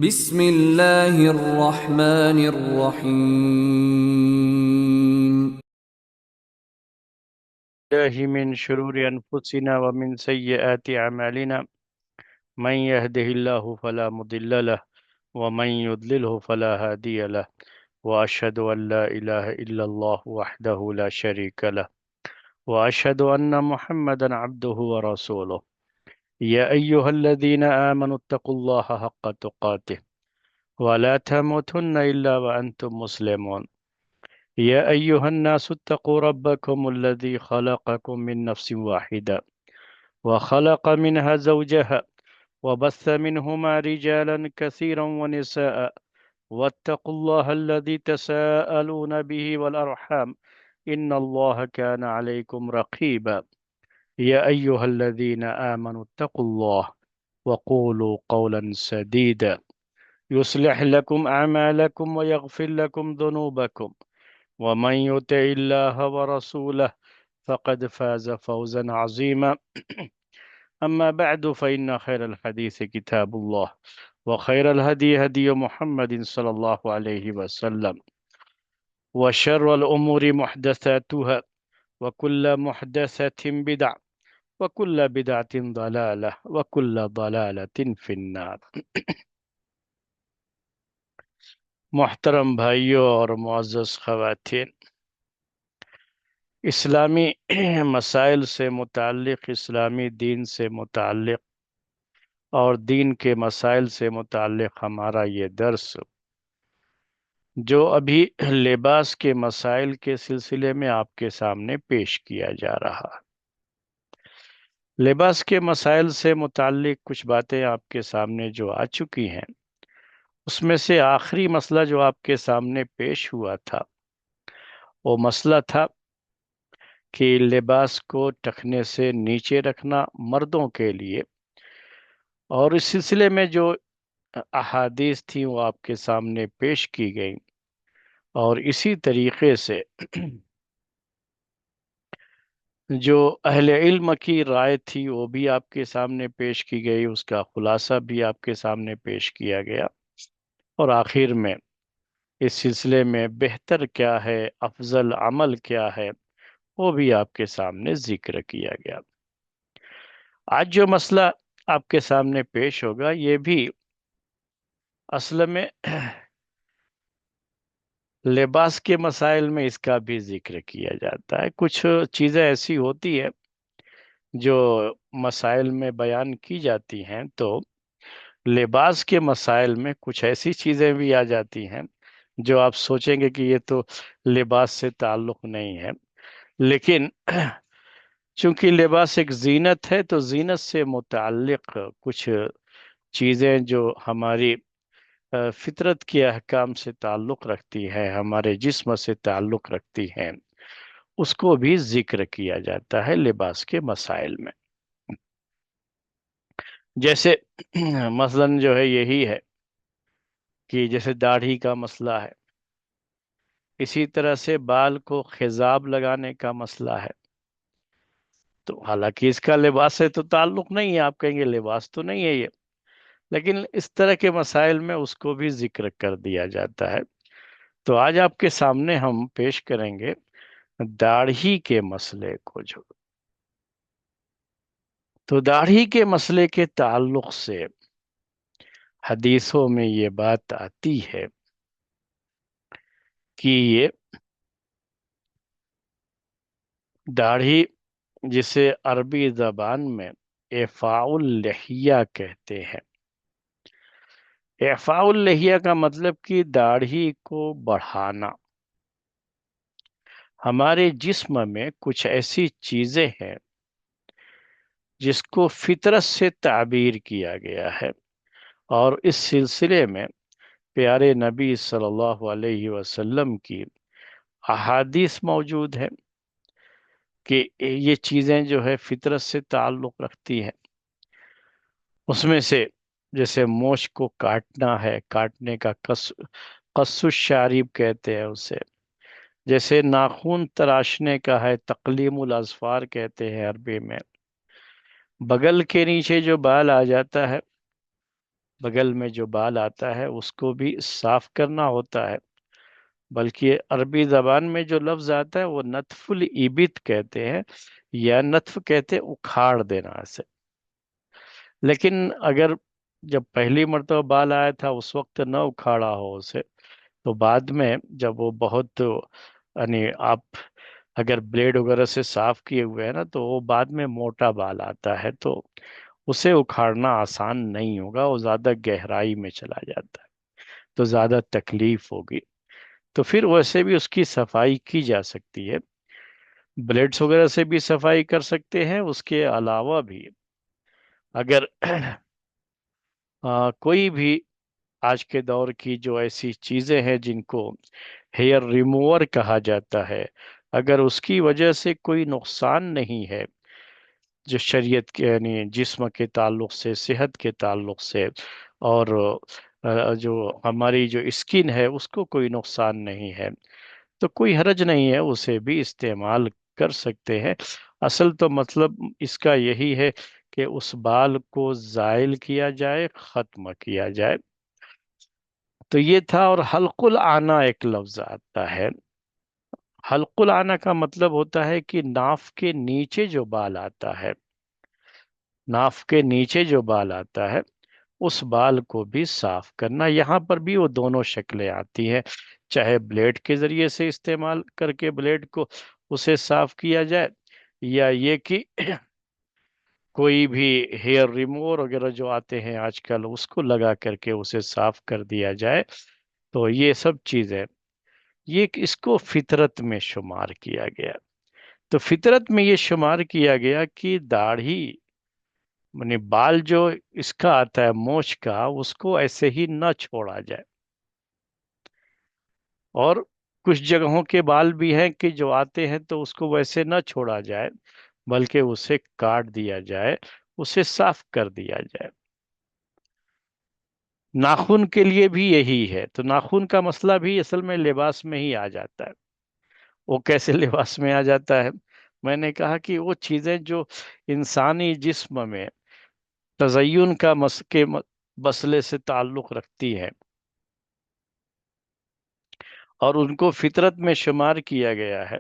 بسم اللہ الرحمن الرحیم. الله من شرور أنفسنا ومن سيئات أعمالنا من يهده الله فلا مضل له ومن يضلله فلا هادي له وأشهد أن لا إله إلا الله وحده لا شريك له وأشهد أن محمدا عبده ورسوله يا أيها الذين آمنوا اتقوا الله حق تقاته ولا تموتن إلا وأنتم مسلمون يا أيها الناس اتقوا ربكم الذي خلقكم من نفس واحدة وخلق منها زوجها وبث منهما رجالا كثيرا ونساء واتقوا الله الذي تساءلون به والأرحام إن الله كان عليكم رقيبا يا أيها الذين آمنوا اتقوا الله وقولوا قولا سديدا يصلح لكم أعمالكم ويغفر لكم ذنوبكم ومن يطع الله ورسوله فقد فاز فوزا عظيما أما بعد فإن خير الحديث كتاب الله وخير الهدي هدي محمد صلى الله عليه وسلم وشر الأمور محدثاتها وكل محدثة بدعة وكل بدعة ضلالة وكل ضلالة في النار. محترم بھائیوں اور معزز خواتین، اسلامی مسائل سے متعلق، اسلامی دین سے متعلق اور دین کے مسائل سے متعلق ہمارا یہ درس جو ابھی لباس کے مسائل کے سلسلے میں آپ کے سامنے پیش کیا جا رہا. لباس کے مسائل سے متعلق کچھ باتیں آپ کے سامنے جو آ چکی ہیں، اس میں سے آخری مسئلہ جو آپ کے سامنے پیش ہوا تھا وہ مسئلہ تھا کہ لباس کو ٹخنے سے نیچے رکھنا مردوں کے لیے، اور اس سلسلے میں جو احادیث تھیں وہ آپ کے سامنے پیش کی گئیں، اور اسی طریقے سے جو اہل علم کی رائے تھی وہ بھی آپ کے سامنے پیش کی گئی، اس کا خلاصہ بھی آپ کے سامنے پیش کیا گیا، اور آخر میں اس سلسلے میں بہتر کیا ہے، افضل عمل کیا ہے، وہ بھی آپ کے سامنے ذکر کیا گیا. آج جو مسئلہ آپ کے سامنے پیش ہوگا یہ بھی اصل میں لباس کے مسائل میں اس کا بھی ذکر کیا جاتا ہے. کچھ چیزیں ایسی ہوتی ہے جو مسائل میں بیان کی جاتی ہیں، تو لباس کے مسائل میں کچھ ایسی چیزیں بھی آ جاتی ہیں جو آپ سوچیں گے کہ یہ تو لباس سے تعلق نہیں ہے، لیکن چونکہ لباس ایک زینت ہے تو زینت سے متعلق کچھ چیزیں جو ہماری فطرت کے احکام سے تعلق رکھتی ہے، ہمارے جسم سے تعلق رکھتی ہیں، اس کو بھی ذکر کیا جاتا ہے لباس کے مسائل میں. جیسے مثلاً جو ہے یہی ہے کہ جیسے داڑھی کا مسئلہ ہے، اسی طرح سے بال کو خضاب لگانے کا مسئلہ ہے. تو حالانکہ اس کا لباس سے تو تعلق نہیں ہے، آپ کہیں گے لباس تو نہیں ہے یہ، لیکن اس طرح کے مسائل میں اس کو بھی ذکر کر دیا جاتا ہے. تو آج آپ کے سامنے ہم پیش کریں گے داڑھی کے مسئلے کو. تو داڑھی کے مسئلے کے تعلق سے حدیثوں میں یہ بات آتی ہے کہ یہ داڑھی جسے عربی زبان میں اعفاء اللحیہ کہتے ہیں. اعفاء اللحیہ کا مطلب کہ داڑھی کو بڑھانا. ہمارے جسم میں کچھ ایسی چیزیں ہیں جس کو فطرت سے تعبیر کیا گیا ہے، اور اس سلسلے میں پیارے نبی صلی اللہ علیہ وسلم کی احادیث موجود ہے کہ یہ چیزیں جو ہے فطرت سے تعلق رکھتی ہیں. اس میں سے جیسے مونچھ کو کاٹنا ہے، کاٹنے کا قص الشارب کہتے ہیں اسے. جیسے ناخن تراشنے کا ہے، تقلیم الاظفار کہتے ہیں عربی میں. بغل کے نیچے جو بال آ جاتا ہے بغل میں جو بال آتا ہے اس کو بھی صاف کرنا ہوتا ہے، بلکہ عربی زبان میں جو لفظ آتا ہے وہ نتف الابط کہتے ہیں، یا نتف کہتے ہیں اکھاڑ دینا اسے۔ لیکن اگر جب پہلی مرتبہ بال آیا تھا اس وقت نہ اکھاڑا ہو اسے، تو بعد میں جب وہ بہت، یعنی آپ اگر بلیڈ وغیرہ سے صاف کیے ہوئے ہیں نا، تو وہ بعد میں موٹا بال آتا ہے، تو اسے اکھاڑنا آسان نہیں ہوگا، وہ زیادہ گہرائی میں چلا جاتا ہے تو زیادہ تکلیف ہوگی۔ تو پھر ویسے بھی اس کی صفائی کی جا سکتی ہے، بلیڈز وغیرہ سے بھی صفائی کر سکتے ہیں، اس کے علاوہ بھی اگر کوئی بھی آج کے دور کی جو ایسی چیزیں ہیں جن کو ہیئر ریموور کہا جاتا ہے، اگر اس کی وجہ سے کوئی نقصان نہیں ہے جو شریعت کے، یعنی جسم کے تعلق سے، صحت کے تعلق سے، اور جو ہماری جو اسکن ہے اس کو کوئی نقصان نہیں ہے، تو کوئی حرج نہیں ہے، اسے بھی استعمال کر سکتے ہیں۔ اصل تو مطلب اس کا یہی ہے کہ اس بال کو زائل کیا جائے، ختم کیا جائے۔ تو یہ تھا۔ اور حلق العانہ ایک لفظ آتا ہے۔ حلق العانہ کا مطلب ہوتا ہے کہ ناف کے نیچے جو بال آتا ہے، ناف کے نیچے جو بال آتا ہے اس بال کو بھی صاف کرنا۔ یہاں پر بھی وہ دونوں شکلیں آتی ہیں، چاہے بلیڈ کے ذریعے سے استعمال کر کے بلیڈ کو اسے صاف کیا جائے، یا یہ کہ کوئی بھی ہیئر ریموور وغیرہ جو آتے ہیں آج کل اس کو لگا کر کے اسے صاف کر دیا جائے۔ تو یہ سب چیزیں، یہ اس کو فطرت میں شمار کیا گیا۔ تو فطرت میں یہ شمار کیا گیا کہ داڑھی، یعنی بال جو اس کا آتا ہے مونچھ کا، اس کو ایسے ہی نہ چھوڑا جائے۔ اور کچھ جگہوں کے بال بھی ہیں کہ جو آتے ہیں تو اس کو ویسے نہ چھوڑا جائے، بلکہ اسے کاٹ دیا جائے، اسے صاف کر دیا جائے۔ ناخن کے لیے بھی یہی ہے۔ تو ناخن کا مسئلہ بھی اصل میں لباس میں ہی آ جاتا ہے۔ وہ کیسے لباس میں آ جاتا ہے؟ میں نے کہا کہ وہ چیزیں جو انسانی جسم میں تزئین کا مسئلے سے تعلق رکھتی ہیں اور ان کو فطرت میں شمار کیا گیا ہے،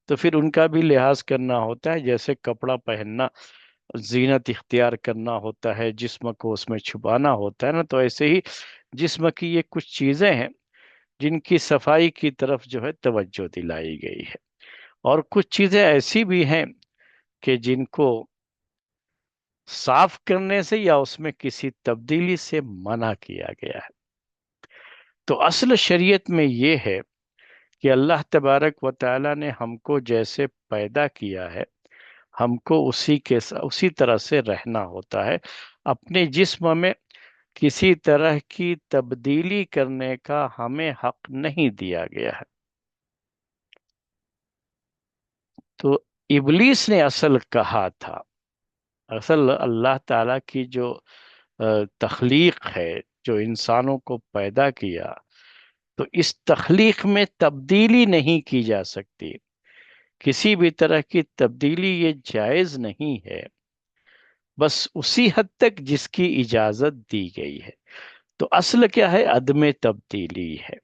تو پھر ان کا بھی لحاظ کرنا ہوتا ہے۔ جیسے کپڑا پہننا زینت اختیار کرنا ہوتا ہے، جسم کو اس میں چھپانا ہوتا ہے نا، تو ایسے ہی جسم کی یہ کچھ چیزیں ہیں جن کی صفائی کی طرف جو ہے توجہ دلائی گئی ہے، اور کچھ چیزیں ایسی بھی ہیں کہ جن کو صاف کرنے سے یا اس میں کسی تبدیلی سے منع کیا گیا ہے۔ تو اصل شریعت میں یہ ہے کہ اللہ تبارک و تعالی نے ہم کو جیسے پیدا کیا ہے، ہم کو اسی طرح سے رہنا ہوتا ہے۔ اپنے جسم میں کسی طرح کی تبدیلی کرنے کا ہمیں حق نہیں دیا گیا ہے۔ تو ابلیس نے اصل کہا تھا، اصل اللہ تعالی کی جو تخلیق ہے، جو انسانوں کو پیدا کیا، تو اس تخلیق میں تبدیلی نہیں کی جا سکتی، کسی بھی طرح کی تبدیلی یہ جائز نہیں ہے، بس اسی حد تک جس کی اجازت دی گئی ہے۔ تو اصل کیا ہے؟ عدم تبدیلی ہے۔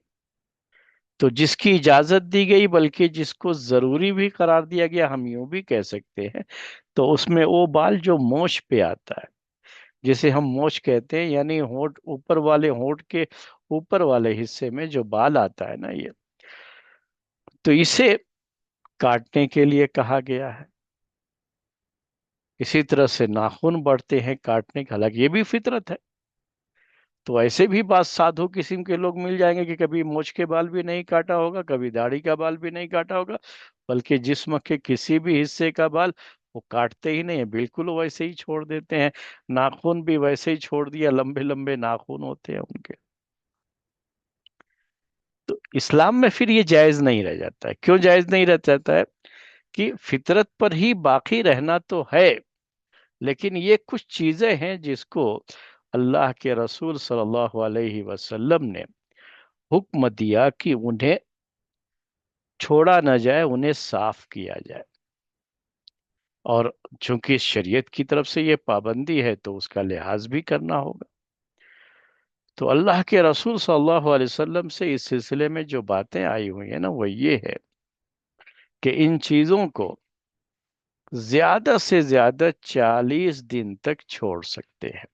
تو جس کی اجازت دی گئی، بلکہ جس کو ضروری بھی قرار دیا گیا، ہم یوں بھی کہہ سکتے ہیں، تو اس میں وہ بال جو مونچھ پہ آتا ہے، جسے ہم مونچھ کہتے ہیں، یعنی ہونٹ، اوپر والے ہونٹ کے اوپر والے حصے میں جو بال آتا ہے نا، یہ تو اسے کاٹنے کے لیے کہا گیا ہے۔ اسی طرح سے ناخن بڑھتے ہیں کاٹنے کا، حالانکہ یہ بھی فطرت ہے۔ تو ایسے بھی بعض سادھو قسم کے لوگ مل جائیں گے کہ کبھی مونچھ کے بال بھی نہیں کاٹا ہوگا، کبھی داڑھی کا بال بھی نہیں کاٹا ہوگا، بلکہ جسم کے کسی بھی حصے کا بال وہ کاٹتے ہی نہیں ہیں، بالکل ویسے ہی چھوڑ دیتے ہیں۔ ناخن بھی ویسے ہی چھوڑ دیا، لمبے لمبے ناخن ہوتے ہیں ان کے۔ تو اسلام میں پھر یہ جائز نہیں رہ جاتا ہے۔ کیوں جائز نہیں رہ جاتا ہے؟ کہ فطرت پر ہی باقی رہنا تو ہے، لیکن یہ کچھ چیزیں ہیں جس کو اللہ کے رسول صلی اللہ علیہ وسلم نے حکم دیا کہ انہیں چھوڑا نہ جائے، انہیں صاف کیا جائے، اور چونکہ شریعت کی طرف سے یہ پابندی ہے تو اس کا لحاظ بھی کرنا ہوگا۔ تو اللہ کے رسول صلی اللہ علیہ وسلم سے اس سلسلے میں جو باتیں آئی ہوئی ہیں نا وہ یہ ہے کہ ان چیزوں کو زیادہ سے زیادہ 40 دن تک چھوڑ سکتے ہیں۔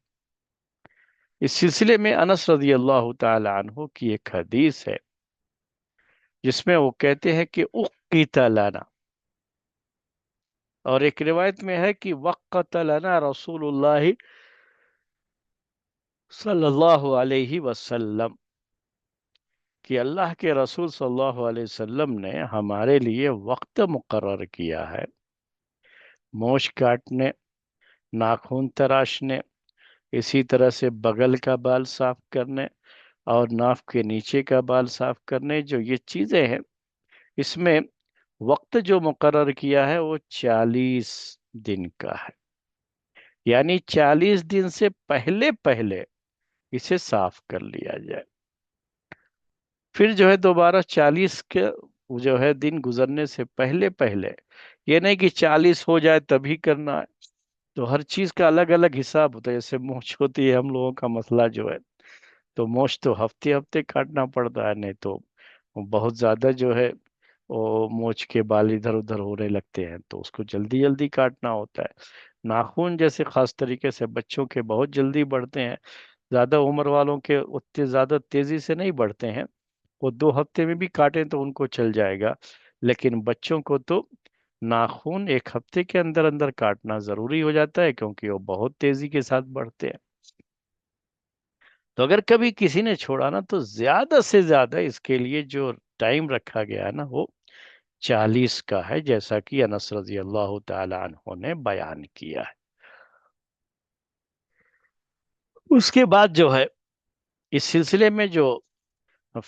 اس سلسلے میں انس رضی اللہ تعالی عنہ کی ایک حدیث ہے جس میں وہ کہتے ہیں کہ اقیت لنا، اور ایک روایت میں ہے کہ وقت لنا رسول اللہ صلی اللہ علیہ وسلم، کہ اللہ کے رسول صلی اللہ علیہ وسلم نے ہمارے لیے وقت مقرر کیا ہے مونچھ کاٹنے، ناخن تراشنے، اسی طرح سے بغل کا بال صاف کرنے اور ناف کے نیچے کا بال صاف کرنے، جو یہ چیزیں ہیں اس میں وقت جو مقرر کیا ہے وہ 40 دن کا ہے، یعنی 40 دن سے پہلے پہلے اسے صاف کر لیا جائے۔ پھر جو ہے دوبارہ 40 کے جو ہے دن گزرنے سے پہلے پہلے، یہ نہیں کہ 40 ہو جائے تبھی کرنا ہے، تو ہر چیز کا الگ الگ حساب ہوتا ہے۔ جیسے مونچھ ہوتی ہے ہم لوگوں کا مسئلہ جو ہے، تو مونچھ تو ہفتے ہفتے کاٹنا پڑتا ہے، نہیں تو بہت زیادہ جو ہے وہ مونچھ کے بال ادھر ادھر ہونے لگتے ہیں تو اس کو جلدی جلدی کاٹنا ہوتا ہے۔ ناخن جیسے خاص طریقے سے بچوں کے بہت جلدی بڑھتے ہیں، زیادہ عمر والوں کے اتنے زیادہ تیزی سے نہیں بڑھتے ہیں، وہ 2 ہفتے میں بھی کاٹیں تو ان کو چل جائے گا، لیکن بچوں کو تو ناخن 1 ہفتے کے اندر اندر کاٹنا ضروری ہو جاتا ہے کیونکہ وہ بہت تیزی کے ساتھ بڑھتے ہیں۔ تو اگر کبھی کسی نے چھوڑا نا تو زیادہ سے زیادہ اس کے لیے جو ٹائم رکھا گیا ہے نا وہ 40 کا ہے، جیسا کہ انس رضی اللہ تعالی عنہ نے بیان کیا ہے۔ اس کے بعد جو ہے اس سلسلے میں جو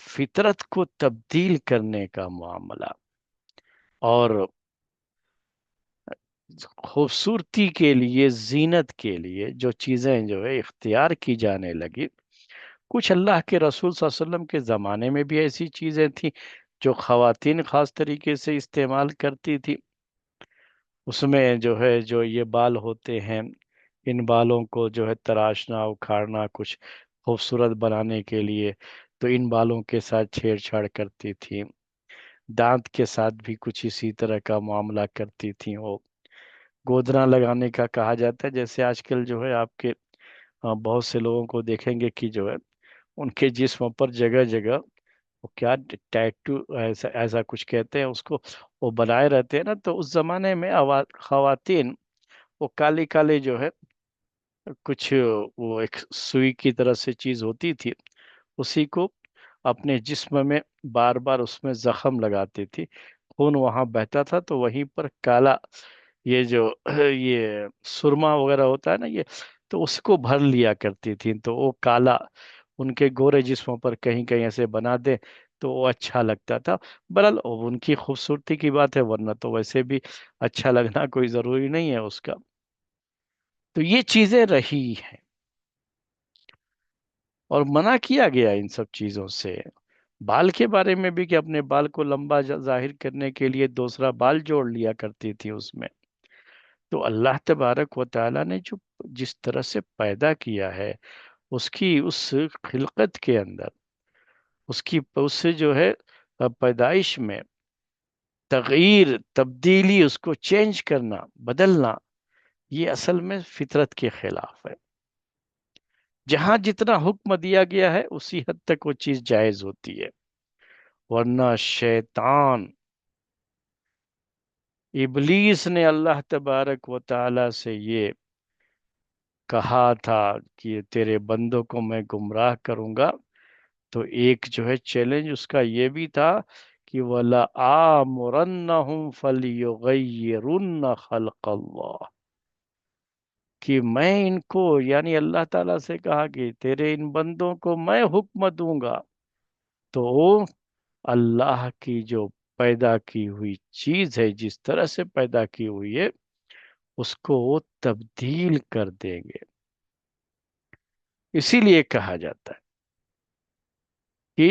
فطرت کو تبدیل کرنے کا معاملہ اور خوبصورتی کے لیے، زینت کے لیے جو چیزیں جو ہے اختیار کی جانے لگی، کچھ اللہ کے رسول صلی اللہ علیہ وسلم کے زمانے میں بھی ایسی چیزیں تھیں جو خواتین خاص طریقے سے استعمال کرتی تھی۔ اس میں جو ہے جو یہ بال ہوتے ہیں، ان بالوں کو جو ہے تراشنا اکھاڑنا کچھ خوبصورت بنانے کے لیے، تو ان بالوں کے ساتھ چھیڑ چھاڑ کرتی تھی۔ دانت کے ساتھ بھی کچھ اسی طرح کا معاملہ کرتی تھیں وہ۔ گودنا لگانے کا کہا جاتا ہے، جیسے آج کل جو ہے آپ کے بہت سے لوگوں کو دیکھیں گے کہ جو ہے ان کے جسم پر جگہ جگہ وہ کیا ٹیٹو ایسا ایسا کچھ کہتے ہیں اس کو، وہ بنائے رہتے ہیں نا، تو اس زمانے میں خواتین وہ کالی کالی جو ہے کچھ وہ ایک سوئی کی طرح سے چیز ہوتی تھی، اسی کو اپنے جسم میں بار بار اس میں زخم لگاتی تھی، خون وہاں بہتا تھا تو وہیں پر کالا یہ جو یہ سرما وغیرہ ہوتا ہے نا یہ، تو اس کو بھر لیا کرتی تھی تو وہ کالا ان کے گورے جسموں پر کہیں کہیں ایسے بنا دے تو وہ اچھا لگتا تھا۔ بہرحال ان کی خوبصورتی کی بات ہے، ورنہ تو ویسے بھی اچھا لگنا کوئی ضروری نہیں ہے اس کا۔ تو یہ چیزیں رہی ہیں اور منع کیا گیا ان سب چیزوں سے۔ بال کے بارے میں بھی کہ اپنے بال کو لمبا ظاہر کرنے کے لیے دوسرا بال جوڑ لیا کرتی تھی اس میں۔ تو اللہ تبارک و تعالیٰ نے جو جس طرح سے پیدا کیا ہے، اس کی اس خلقت کے اندر، اس سے جو ہے پیدائش میں تغییر تبدیلی، اس کو چینج کرنا بدلنا، یہ اصل میں فطرت کے خلاف ہے۔ جہاں جتنا حکم دیا گیا ہے اسی حد تک وہ چیز جائز ہوتی ہے، ورنہ شیطان ابلیس نے اللہ تبارک و تعالی سے یہ کہا تھا کہ تیرے بندوں کو میں گمراہ کروں گا، تو ایک جو ہے چیلنج اس کا یہ بھی تھا کہ وَلَآمُرَنَّهُمْ فَلْيُغَيِّرُنَّ خَلْقَ اللَّهِ، کہ میں ان کو، یعنی اللہ تعالیٰ سے کہا کہ تیرے ان بندوں کو میں حکم دوں گا تو اللہ کی جو پیدا کی ہوئی چیز ہے، جس طرح سے پیدا کی ہوئی ہے اس کو وہ تبدیل کر دیں گے۔ اسی لیے کہا جاتا ہے کہ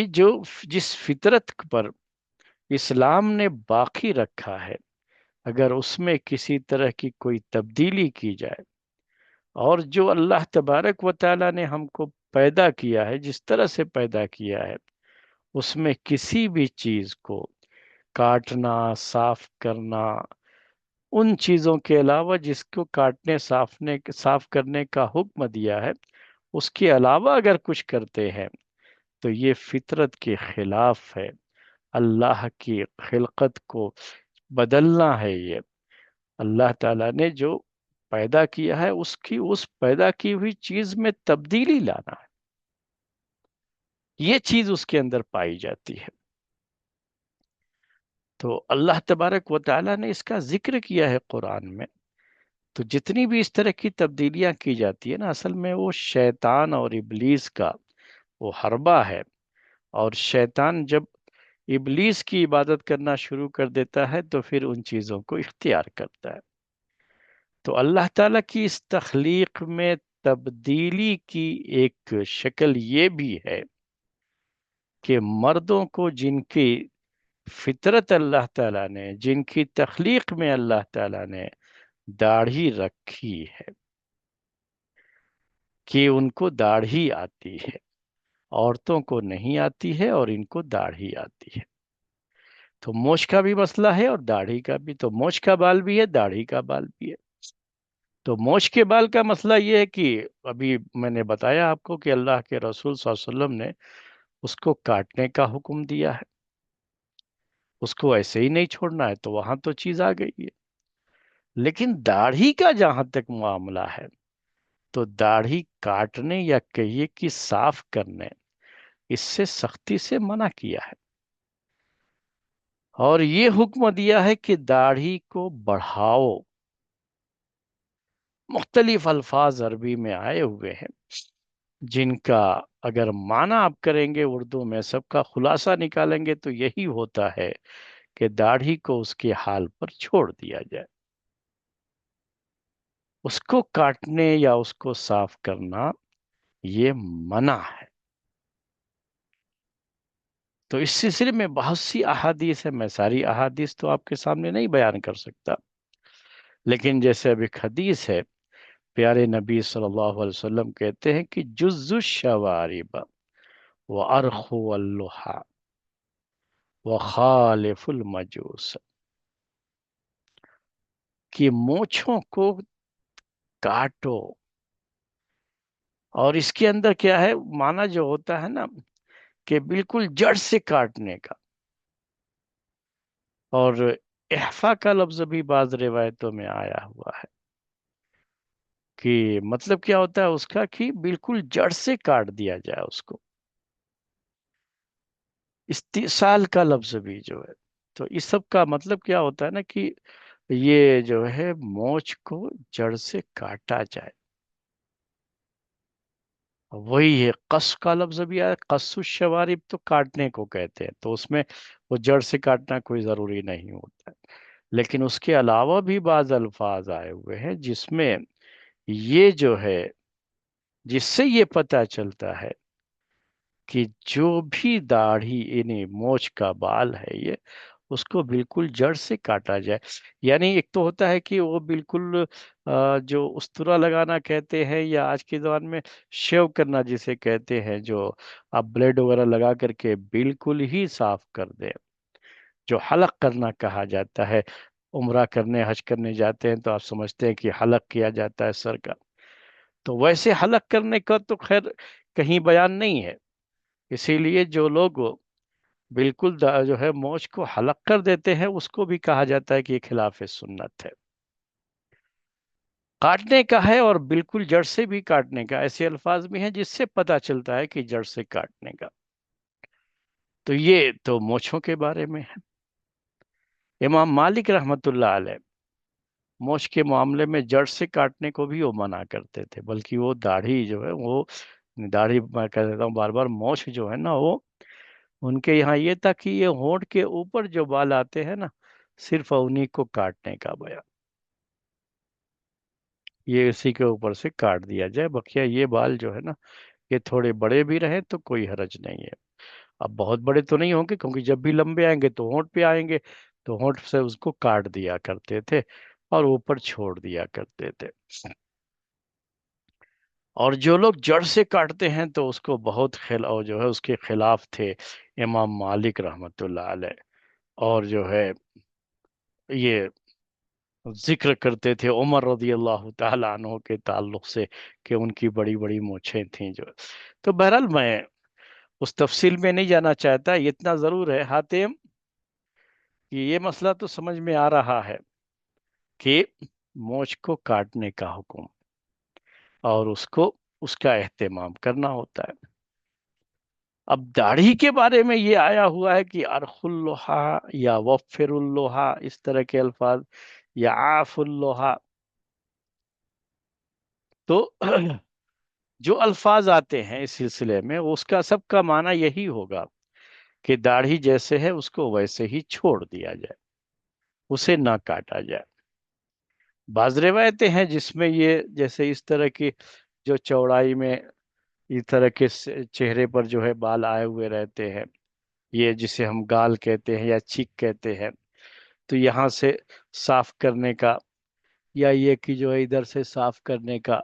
جس فطرت پر اسلام نے باقی رکھا ہے، اگر اس میں کسی طرح کی کوئی تبدیلی کی جائے، اور جو اللہ تبارک و تعالیٰ نے ہم کو پیدا کیا ہے، جس طرح سے پیدا کیا ہے، اس میں کسی بھی چیز کو کاٹنا، صاف کرنا، ان چیزوں کے علاوہ جس کو کاٹنے، صاف کرنے کا حکم دیا ہے، اس کے علاوہ اگر کچھ کرتے ہیں تو یہ فطرت کے خلاف ہے، اللہ کی خلقت کو بدلنا ہے۔ یہ اللہ تعالیٰ نے جو پیدا کیا ہے اس پیدا کی ہوئی چیز میں تبدیلی لانا ہے، یہ چیز اس کے اندر پائی جاتی ہے۔ تو اللہ تبارک و تعالیٰ نے اس کا ذکر کیا ہے قرآن میں۔ تو جتنی بھی اس طرح کی تبدیلیاں کی جاتی ہے نا، اصل میں وہ شیطان اور ابلیس کا وہ حربہ ہے، اور شیطان جب ابلیس کی عبادت کرنا شروع کر دیتا ہے تو پھر ان چیزوں کو اختیار کرتا ہے۔ تو اللہ تعالیٰ کی اس تخلیق میں تبدیلی کی ایک شکل یہ بھی ہے کہ مردوں کو جن کی فطرت اللہ تعالیٰ نے، جن کی تخلیق میں اللہ تعالیٰ نے داڑھی رکھی ہے، کہ ان کو داڑھی آتی ہے، عورتوں کو نہیں آتی ہے اور ان کو داڑھی آتی ہے۔ تو مونچھ کا بھی مسئلہ ہے اور داڑھی کا بھی، تو مونچھ کا بال بھی ہے، داڑھی کا بال بھی ہے۔ تو مونچھ کے بال کا مسئلہ یہ ہے کہ ابھی میں نے بتایا آپ کو کہ اللہ کے رسول صلی اللہ علیہ وسلم نے اس کو کاٹنے کا حکم دیا ہے، اس کو ایسے ہی نہیں چھوڑنا ہے، تو وہاں تو چیز آ گئی ہے۔ لیکن داڑھی کا جہاں تک معاملہ ہے تو داڑھی کاٹنے یا کہیے کہ صاف کرنے، اس سے سختی سے منع کیا ہے، اور یہ حکم دیا ہے کہ داڑھی کو بڑھاؤ۔ مختلف الفاظ عربی میں آئے ہوئے ہیں جن کا اگر معنی آپ کریں گے اردو میں، سب کا خلاصہ نکالیں گے تو یہی ہوتا ہے کہ داڑھی کو اس کے حال پر چھوڑ دیا جائے، اس کو کاٹنے یا اس کو صاف کرنا یہ منع ہے۔ تو اس سلسلے میں بہت سی احادیث ہیں، میں ساری احادیث تو آپ کے سامنے نہیں بیان کر سکتا، لیکن جیسے اب ایک حدیث ہے، پیارے نبی صلی اللہ علیہ وسلم کہتے ہیں کہ جز الشوارب وارخو اللحى وخالف المجوس، کہ مونچھوں کو کاٹو، اور اس کے اندر کیا ہے معنی جو ہوتا ہے نا کہ بالکل جڑ سے کاٹنے کا، اور احفا کا لفظ بھی بعض روایتوں میں آیا ہوا ہے کہ مطلب کیا ہوتا ہے اس کا کہ بالکل جڑ سے کاٹ دیا جائے اس کو۔ استئصال کا لفظ بھی جو ہے، تو اس سب کا مطلب کیا ہوتا ہے نا کہ یہ جو ہے مونچھ کو جڑ سے کاٹا جائے۔ وہی ہے قص کا لفظ بھی آیا، قص الشوارب تو کاٹنے کو کہتے ہیں، تو اس میں وہ جڑ سے کاٹنا کوئی ضروری نہیں ہوتا ہے، لیکن اس کے علاوہ بھی بعض الفاظ آئے ہوئے ہیں جس میں یہ جو ہے، جس سے یہ پتہ چلتا ہے کہ جو بھی داڑھی یعنی مونچھ کا بال ہے یہ، اس کو بالکل جڑ سے کاٹا جائے۔ یعنی ایک تو ہوتا ہے کہ وہ بالکل جو استرا لگانا کہتے ہیں، یا آج کے زبان میں شیو کرنا جسے کہتے ہیں، جو آپ بلیڈ وغیرہ لگا کر کے بالکل ہی صاف کر دیں، جو حلق کرنا کہا جاتا ہے۔ عمرہ کرنے، حج کرنے جاتے ہیں تو آپ سمجھتے ہیں کہ حلق کیا جاتا ہے سر کا، تو ویسے حلق کرنے کا تو خیر کہیں بیان نہیں ہے، اسی لیے جو لوگ بالکل جو ہے مونچھ کو حلق کر دیتے ہیں اس کو بھی کہا جاتا ہے کہ یہ خلاف سنت ہے۔ کاٹنے کا ہے اور بالکل جڑ سے بھی کاٹنے کا، ایسے الفاظ بھی ہیں جس سے پتہ چلتا ہے کہ جڑ سے کاٹنے کا۔ تو یہ تو مونچھوں کے بارے میں ہے۔ امام مالک رحمت اللہ علیہ مونچھ کے معاملے میں جڑ سے کاٹنے کو بھی وہ منع کرتے تھے، بلکہ وہ داڑھی جو ہے وہ داڑھی، میں کہہ دیتا ہوں بار بار، مونچھ جو ہے نا وہ ان کے یہاں یہ تھا کہ یہ ہونٹ کے اوپر جو بال آتے ہیں نا، صرف انہی کو کاٹنے کا بیان، یہ اسی کے اوپر سے کاٹ دیا جائے، بقیہ یہ بال جو ہے نا یہ تھوڑے بڑے بھی رہیں تو کوئی حرج نہیں ہے۔ اب بہت بڑے تو نہیں ہوں گے کیونکہ جب بھی لمبے آئیں گے تو ہونٹ پہ آئیں گے، تو ہونٹ سے اس کو کاٹ دیا کرتے تھے اور اوپر چھوڑ دیا کرتے تھے۔ اور جو لوگ جڑ سے کاٹتے ہیں تو اس کو بہت اور جو ہے اس کے خلاف تھے امام مالک رحمت اللہ علیہ، اور جو ہے یہ ذکر کرتے تھے عمر رضی اللہ تعالیٰ عنہ کے تعلق سے کہ ان کی بڑی بڑی مونچھیں تھیں جو. تو بہرحال میں اس تفصیل میں نہیں جانا چاہتا، اتنا ضرور ہے حاتم کہ یہ مسئلہ تو سمجھ میں آ رہا ہے کہ مونچھ کو کاٹنے کا حکم اور اس کا اہتمام کرنا ہوتا ہے. اب داڑھی کے بارے میں یہ آیا ہوا ہے کہ ارخ اللحا یا وفر اللحا، اس طرح کے الفاظ، یا عاف اللحا. تو جو الفاظ آتے ہیں اس سلسلے میں اس کا سب کا معنی یہی ہوگا کہ داڑھی جیسے ہے اس کو ویسے ہی چھوڑ دیا جائے، اسے نہ کاٹا جائے. بعض روایتیں ہیں جس میں یہ جیسے اس طرح کی جو چوڑائی میں اس طرح کے چہرے پر جو ہے بال آئے ہوئے رہتے ہیں، یہ جسے ہم گال کہتے ہیں یا چیک کہتے ہیں، تو یہاں سے صاف کرنے کا، یا یہ کہ جو ہے ادھر سے صاف کرنے کا.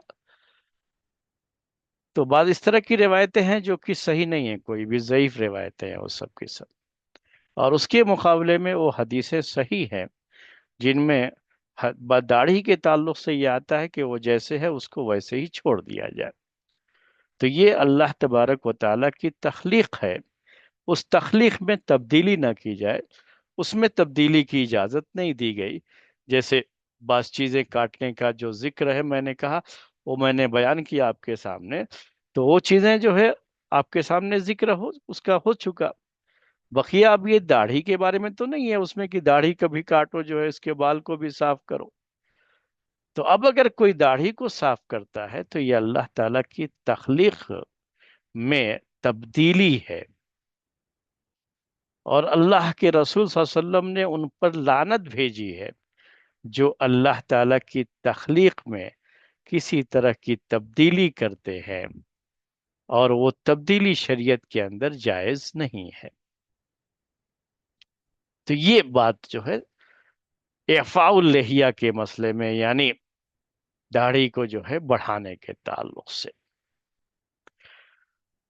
تو بعض اس طرح کی روایتیں ہیں جو کہ صحیح نہیں ہیں، کوئی بھی ضعیف روایتیں ہیں وہ سب کی سب. اور اس کے مقابلے میں وہ حدیثیں صحیح ہیں جن میں داڑھی کے تعلق سے یہ آتا ہے کہ وہ جیسے ہے اس کو ویسے ہی چھوڑ دیا جائے. تو یہ اللہ تبارک و تعالیٰ کی تخلیق ہے، اس تخلیق میں تبدیلی نہ کی جائے، اس میں تبدیلی کی اجازت نہیں دی گئی. جیسے بعض چیزیں کاٹنے کا جو ذکر ہے میں نے کہا، وہ میں نے بیان کیا آپ کے سامنے، تو وہ چیزیں جو ہے آپ کے سامنے ذکر اس کا ہو چکا. بقیہ اب یہ داڑھی کے بارے میں تو نہیں ہے اس میں کہ داڑھی کبھی کاٹو جو ہے اس کے بال کو بھی صاف کرو. تو اب اگر کوئی داڑھی کو صاف کرتا ہے تو یہ اللہ تعالیٰ کی تخلیق میں تبدیلی ہے، اور اللہ کے رسول صلی اللہ علیہ وسلم نے ان پر لعنت بھیجی ہے جو اللہ تعالیٰ کی تخلیق میں کسی طرح کی تبدیلی کرتے ہیں، اور وہ تبدیلی شریعت کے اندر جائز نہیں ہے. تو یہ بات جو ہے اعفاء اللحیہ کے مسئلے میں، یعنی داڑھی کو جو ہے بڑھانے کے تعلق سے.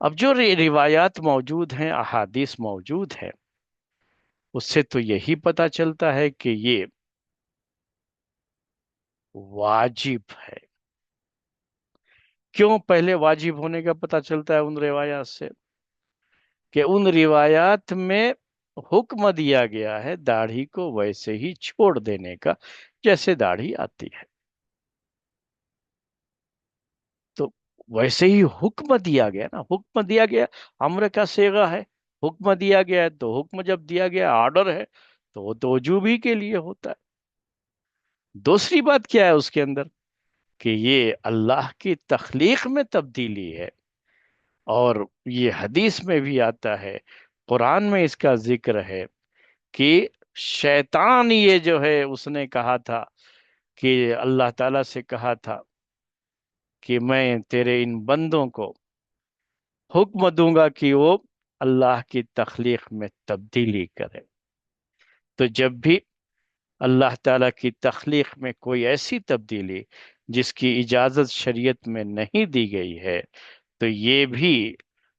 اب جو روایات موجود ہیں، احادیث موجود ہیں، اس سے تو یہی پتہ چلتا ہے کہ یہ واجب ہے. کیوں پہلے واجب ہونے کا پتہ چلتا ہے ان روایات سے؟ کہ ان روایات میں حکم دیا گیا ہے داڑھی کو ویسے ہی چھوڑ دینے کا جیسے داڑھی آتی ہے. تو ویسے ہی حکم دیا گیا نا، حکم دیا گیا امر کا صیغہ ہے، حکم دیا گیا ہے تو حکم جب دیا گیا آرڈر ہے تو وہ تو وجوب ہی کے لیے ہوتا ہے. دوسری بات کیا ہے اس کے اندر کہ یہ اللہ کی تخلیق میں تبدیلی ہے، اور یہ حدیث میں بھی آتا ہے، قرآن میں اس کا ذکر ہے کہ شیطان یہ جو ہے اس نے کہا تھا کہ اللہ تعالیٰ سے کہا تھا کہ میں تیرے ان بندوں کو حکم دوں گا کہ وہ اللہ کی تخلیق میں تبدیلی کرے. تو جب بھی اللہ تعالیٰ کی تخلیق میں کوئی ایسی تبدیلی جس کی اجازت شریعت میں نہیں دی گئی ہے تو یہ بھی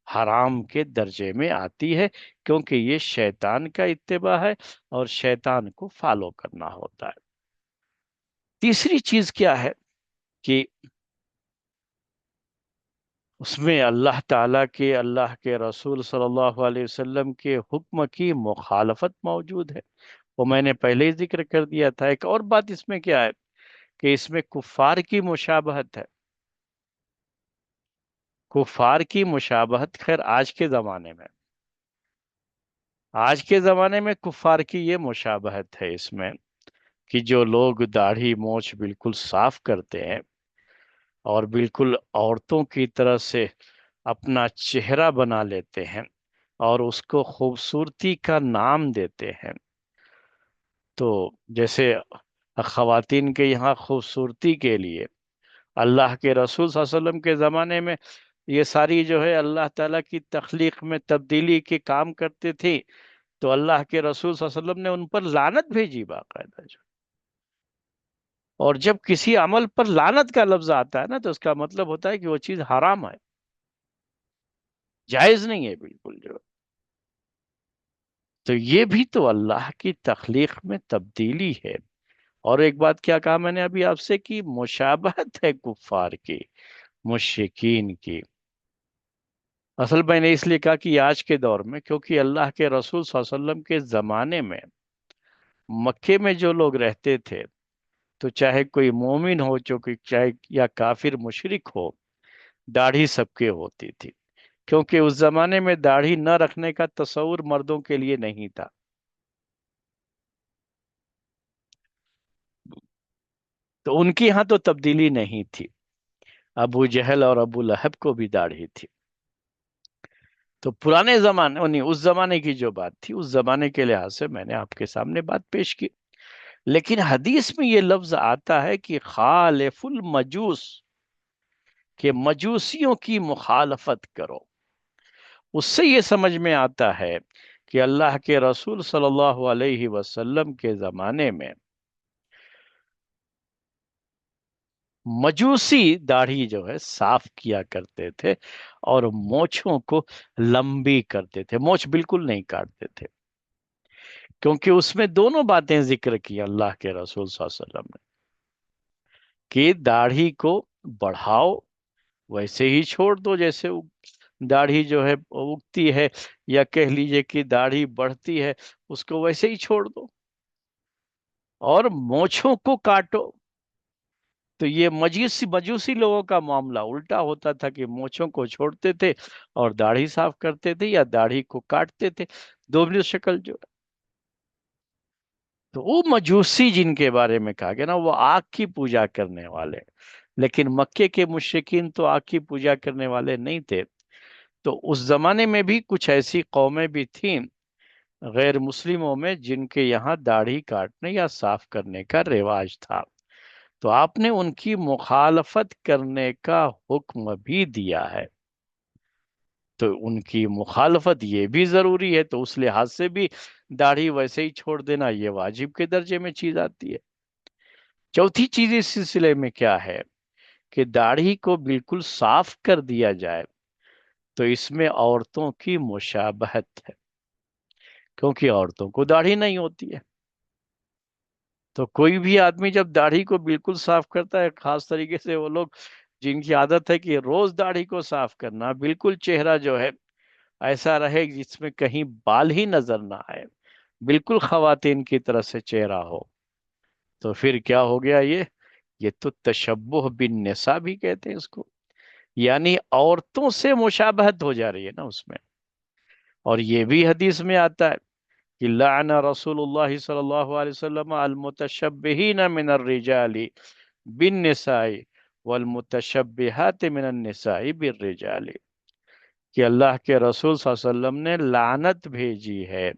حرام کے درجے میں آتی ہے، کیونکہ یہ شیطان کا اتباع ہے اور شیطان کو فالو کرنا ہوتا ہے. تیسری چیز کیا ہے کہ اس میں اللہ تعالیٰ کے، اللہ کے رسول صلی اللہ علیہ وسلم کے حکم کی مخالفت موجود ہے. وہ میں نے پہلے ہی ذکر کر دیا تھا. ایک اور بات اس میں کیا ہے کہ اس میں کفار کی مشابہت ہے. کفار کی مشابہت خیر آج کے زمانے میں کفار کی یہ مشابہت ہے اس میں کہ جو لوگ داڑھی مونچھ بالکل صاف کرتے ہیں اور بالکل عورتوں کی طرح سے اپنا چہرہ بنا لیتے ہیں اور اس کو خوبصورتی کا نام دیتے ہیں. تو جیسے خواتین کے یہاں خوبصورتی کے لیے اللہ کے رسول صلی اللہ علیہ وسلم کے زمانے میں یہ ساری جو ہے اللہ تعالیٰ کی تخلیق میں تبدیلی کے کام کرتے تھے، تو اللہ کے رسول صلی اللہ علیہ وسلم نے ان پر لعنت بھیجی باقاعدہ جو. اور جب کسی عمل پر لعنت کا لفظ آتا ہے نا تو اس کا مطلب ہوتا ہے کہ وہ چیز حرام ہے، جائز نہیں ہے بالکل جو۔ تو یہ بھی تو اللہ کی تخلیق میں تبدیلی ہے۔ اور ایک بات کیا کہا میں نے ابھی آپ سے، کہ مشابہت ہے کفار کی، مشرکین کی۔ اصل میں نے اس لیے کہا کہ آج کے دور میں، کیونکہ اللہ کے رسول صلی اللہ علیہ وسلم کے زمانے میں مکے میں جو لوگ رہتے تھے، تو چاہے کوئی مومن ہو، چاہے یا کافر مشرک ہو، داڑھی سب کے ہوتی تھی، کیونکہ اس زمانے میں داڑھی نہ رکھنے کا تصور مردوں کے لیے نہیں تھا۔ تو ان کی یہاں تو تبدیلی نہیں تھی، ابو جہل اور ابو لہب کو بھی داڑھی تھی۔ تو پرانے زمانے، نہیں، اس زمانے کی جو بات تھی، اس زمانے کے لحاظ سے میں نے آپ کے سامنے بات پیش کی۔ لیکن حدیث میں یہ لفظ آتا ہے کہ خالف المجوس، کہ مجوسیوں کی مخالفت کرو۔ اس سے یہ سمجھ میں آتا ہے کہ اللہ کے رسول صلی اللہ علیہ وسلم کے زمانے میں مجوسی داڑھی جو ہے صاف کیا کرتے تھے، اور مونچھوں کو لمبی کرتے تھے، مونچھ بالکل نہیں کاٹتے تھے، کیونکہ اس میں دونوں باتیں ذکر کی اللہ کے رسول صلی اللہ علیہ وسلم نے، کہ داڑھی کو بڑھاؤ، ویسے ہی چھوڑ دو جیسے داڑھی جو ہے اگتی ہے، یا کہہ لیجئے کہ داڑھی بڑھتی ہے، اس کو ویسے ہی چھوڑ دو، اور مونچھوں کو کاٹو۔ تو یہ مجوسی لوگوں کا معاملہ الٹا ہوتا تھا، کہ مونچھوں کو چھوڑتے تھے اور داڑھی صاف کرتے تھے، یا داڑھی کو کاٹتے تھے، دوبلی شکل جو۔ تو وہ مجوسی جن کے بارے میں کہا گیا نا، وہ آگ کی پوجا کرنے والے، لیکن مکے کے مشرکین تو آگ کی پوجا کرنے والے نہیں تھے۔ تو اس زمانے میں بھی کچھ ایسی قومیں بھی تھیں غیر مسلموں میں، جن کے یہاں داڑھی کاٹنے یا صاف کرنے کا رواج تھا، تو آپ نے ان کی مخالفت کرنے کا حکم بھی دیا ہے۔ تو ان کی مخالفت یہ بھی ضروری ہے، تو اس لحاظ سے بھی داڑھی ویسے ہی چھوڑ دینا یہ واجب کے درجے میں چیز آتی ہے۔ چوتھی چیز اس سلسلے میں کیا ہے، کہ داڑھی کو بالکل صاف کر دیا جائے، تو اس میں عورتوں کی مشابہت ہے، کیونکہ عورتوں کو داڑھی نہیں ہوتی ہے۔ تو کوئی بھی آدمی جب داڑھی کو بالکل صاف کرتا ہے، خاص طریقے سے وہ لوگ جن کی عادت ہے کہ روز داڑھی کو صاف کرنا، بالکل چہرہ جو ہے ایسا رہے جس میں کہیں بال ہی نظر نہ آئے، بالکل خواتین کی طرح سے چہرہ ہو، تو پھر کیا ہو گیا یہ تو تشبہ بالنساء بھی کہتے ہیں اس کو، یعنی عورتوں سے مشابہت ہو جا رہی ہے نا اس میں۔ اور یہ بھی حدیث میں آتا ہے کہ لعن رسول اللہ صلی اللہ علیہ وسلم المتشبہین من الرجال بالنساء والمتشبہات من النساء بالرجال، کہ اللہ کے رسول صلی اللہ علیہ وسلم نے لعنت بھیجی ہے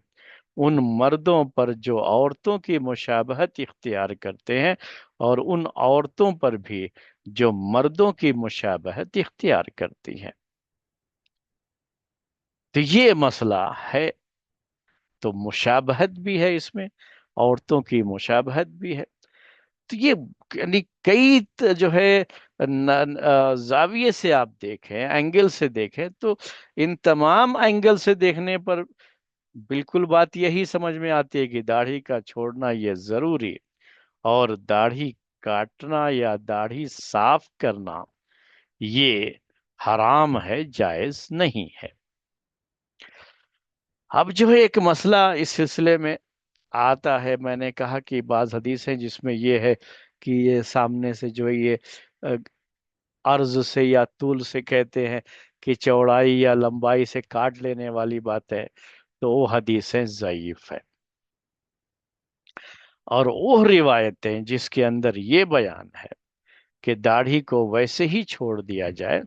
ان مردوں پر جو عورتوں کی مشابہت اختیار کرتے ہیں، اور ان عورتوں پر بھی جو مردوں کی مشابہت اختیار کرتی ہیں۔ تو یہ مسئلہ ہے، تو مشابہت بھی ہے اس میں، عورتوں کی مشابہت بھی ہے۔ تو یہ یعنی کئی جو ہے زاویے سے آپ دیکھیں، اینگل سے دیکھیں، تو ان تمام اینگل سے دیکھنے پر بالکل بات یہی سمجھ میں آتی ہے کہ داڑھی کا چھوڑنا یہ ضروری، اور داڑھی کاٹنا یا داڑھی صاف کرنا یہ حرام ہے، جائز نہیں ہے۔ اب جو ہے ایک مسئلہ اس سلسلے میں آتا ہے، میں نے کہا کہ بعض حدیث ہیں جس میں یہ ہے کہ یہ سامنے سے جو ہے یہ عرض سے یا طول سے کہتے ہیں کہ چوڑائی یا لمبائی سے کاٹ لینے والی بات ہے، تو وہ حدیثیں ضعیف ہے۔ اور وہ روایتیں جس کے اندر یہ بیان ہے کہ داڑھی کو ویسے ہی چھوڑ دیا جائے،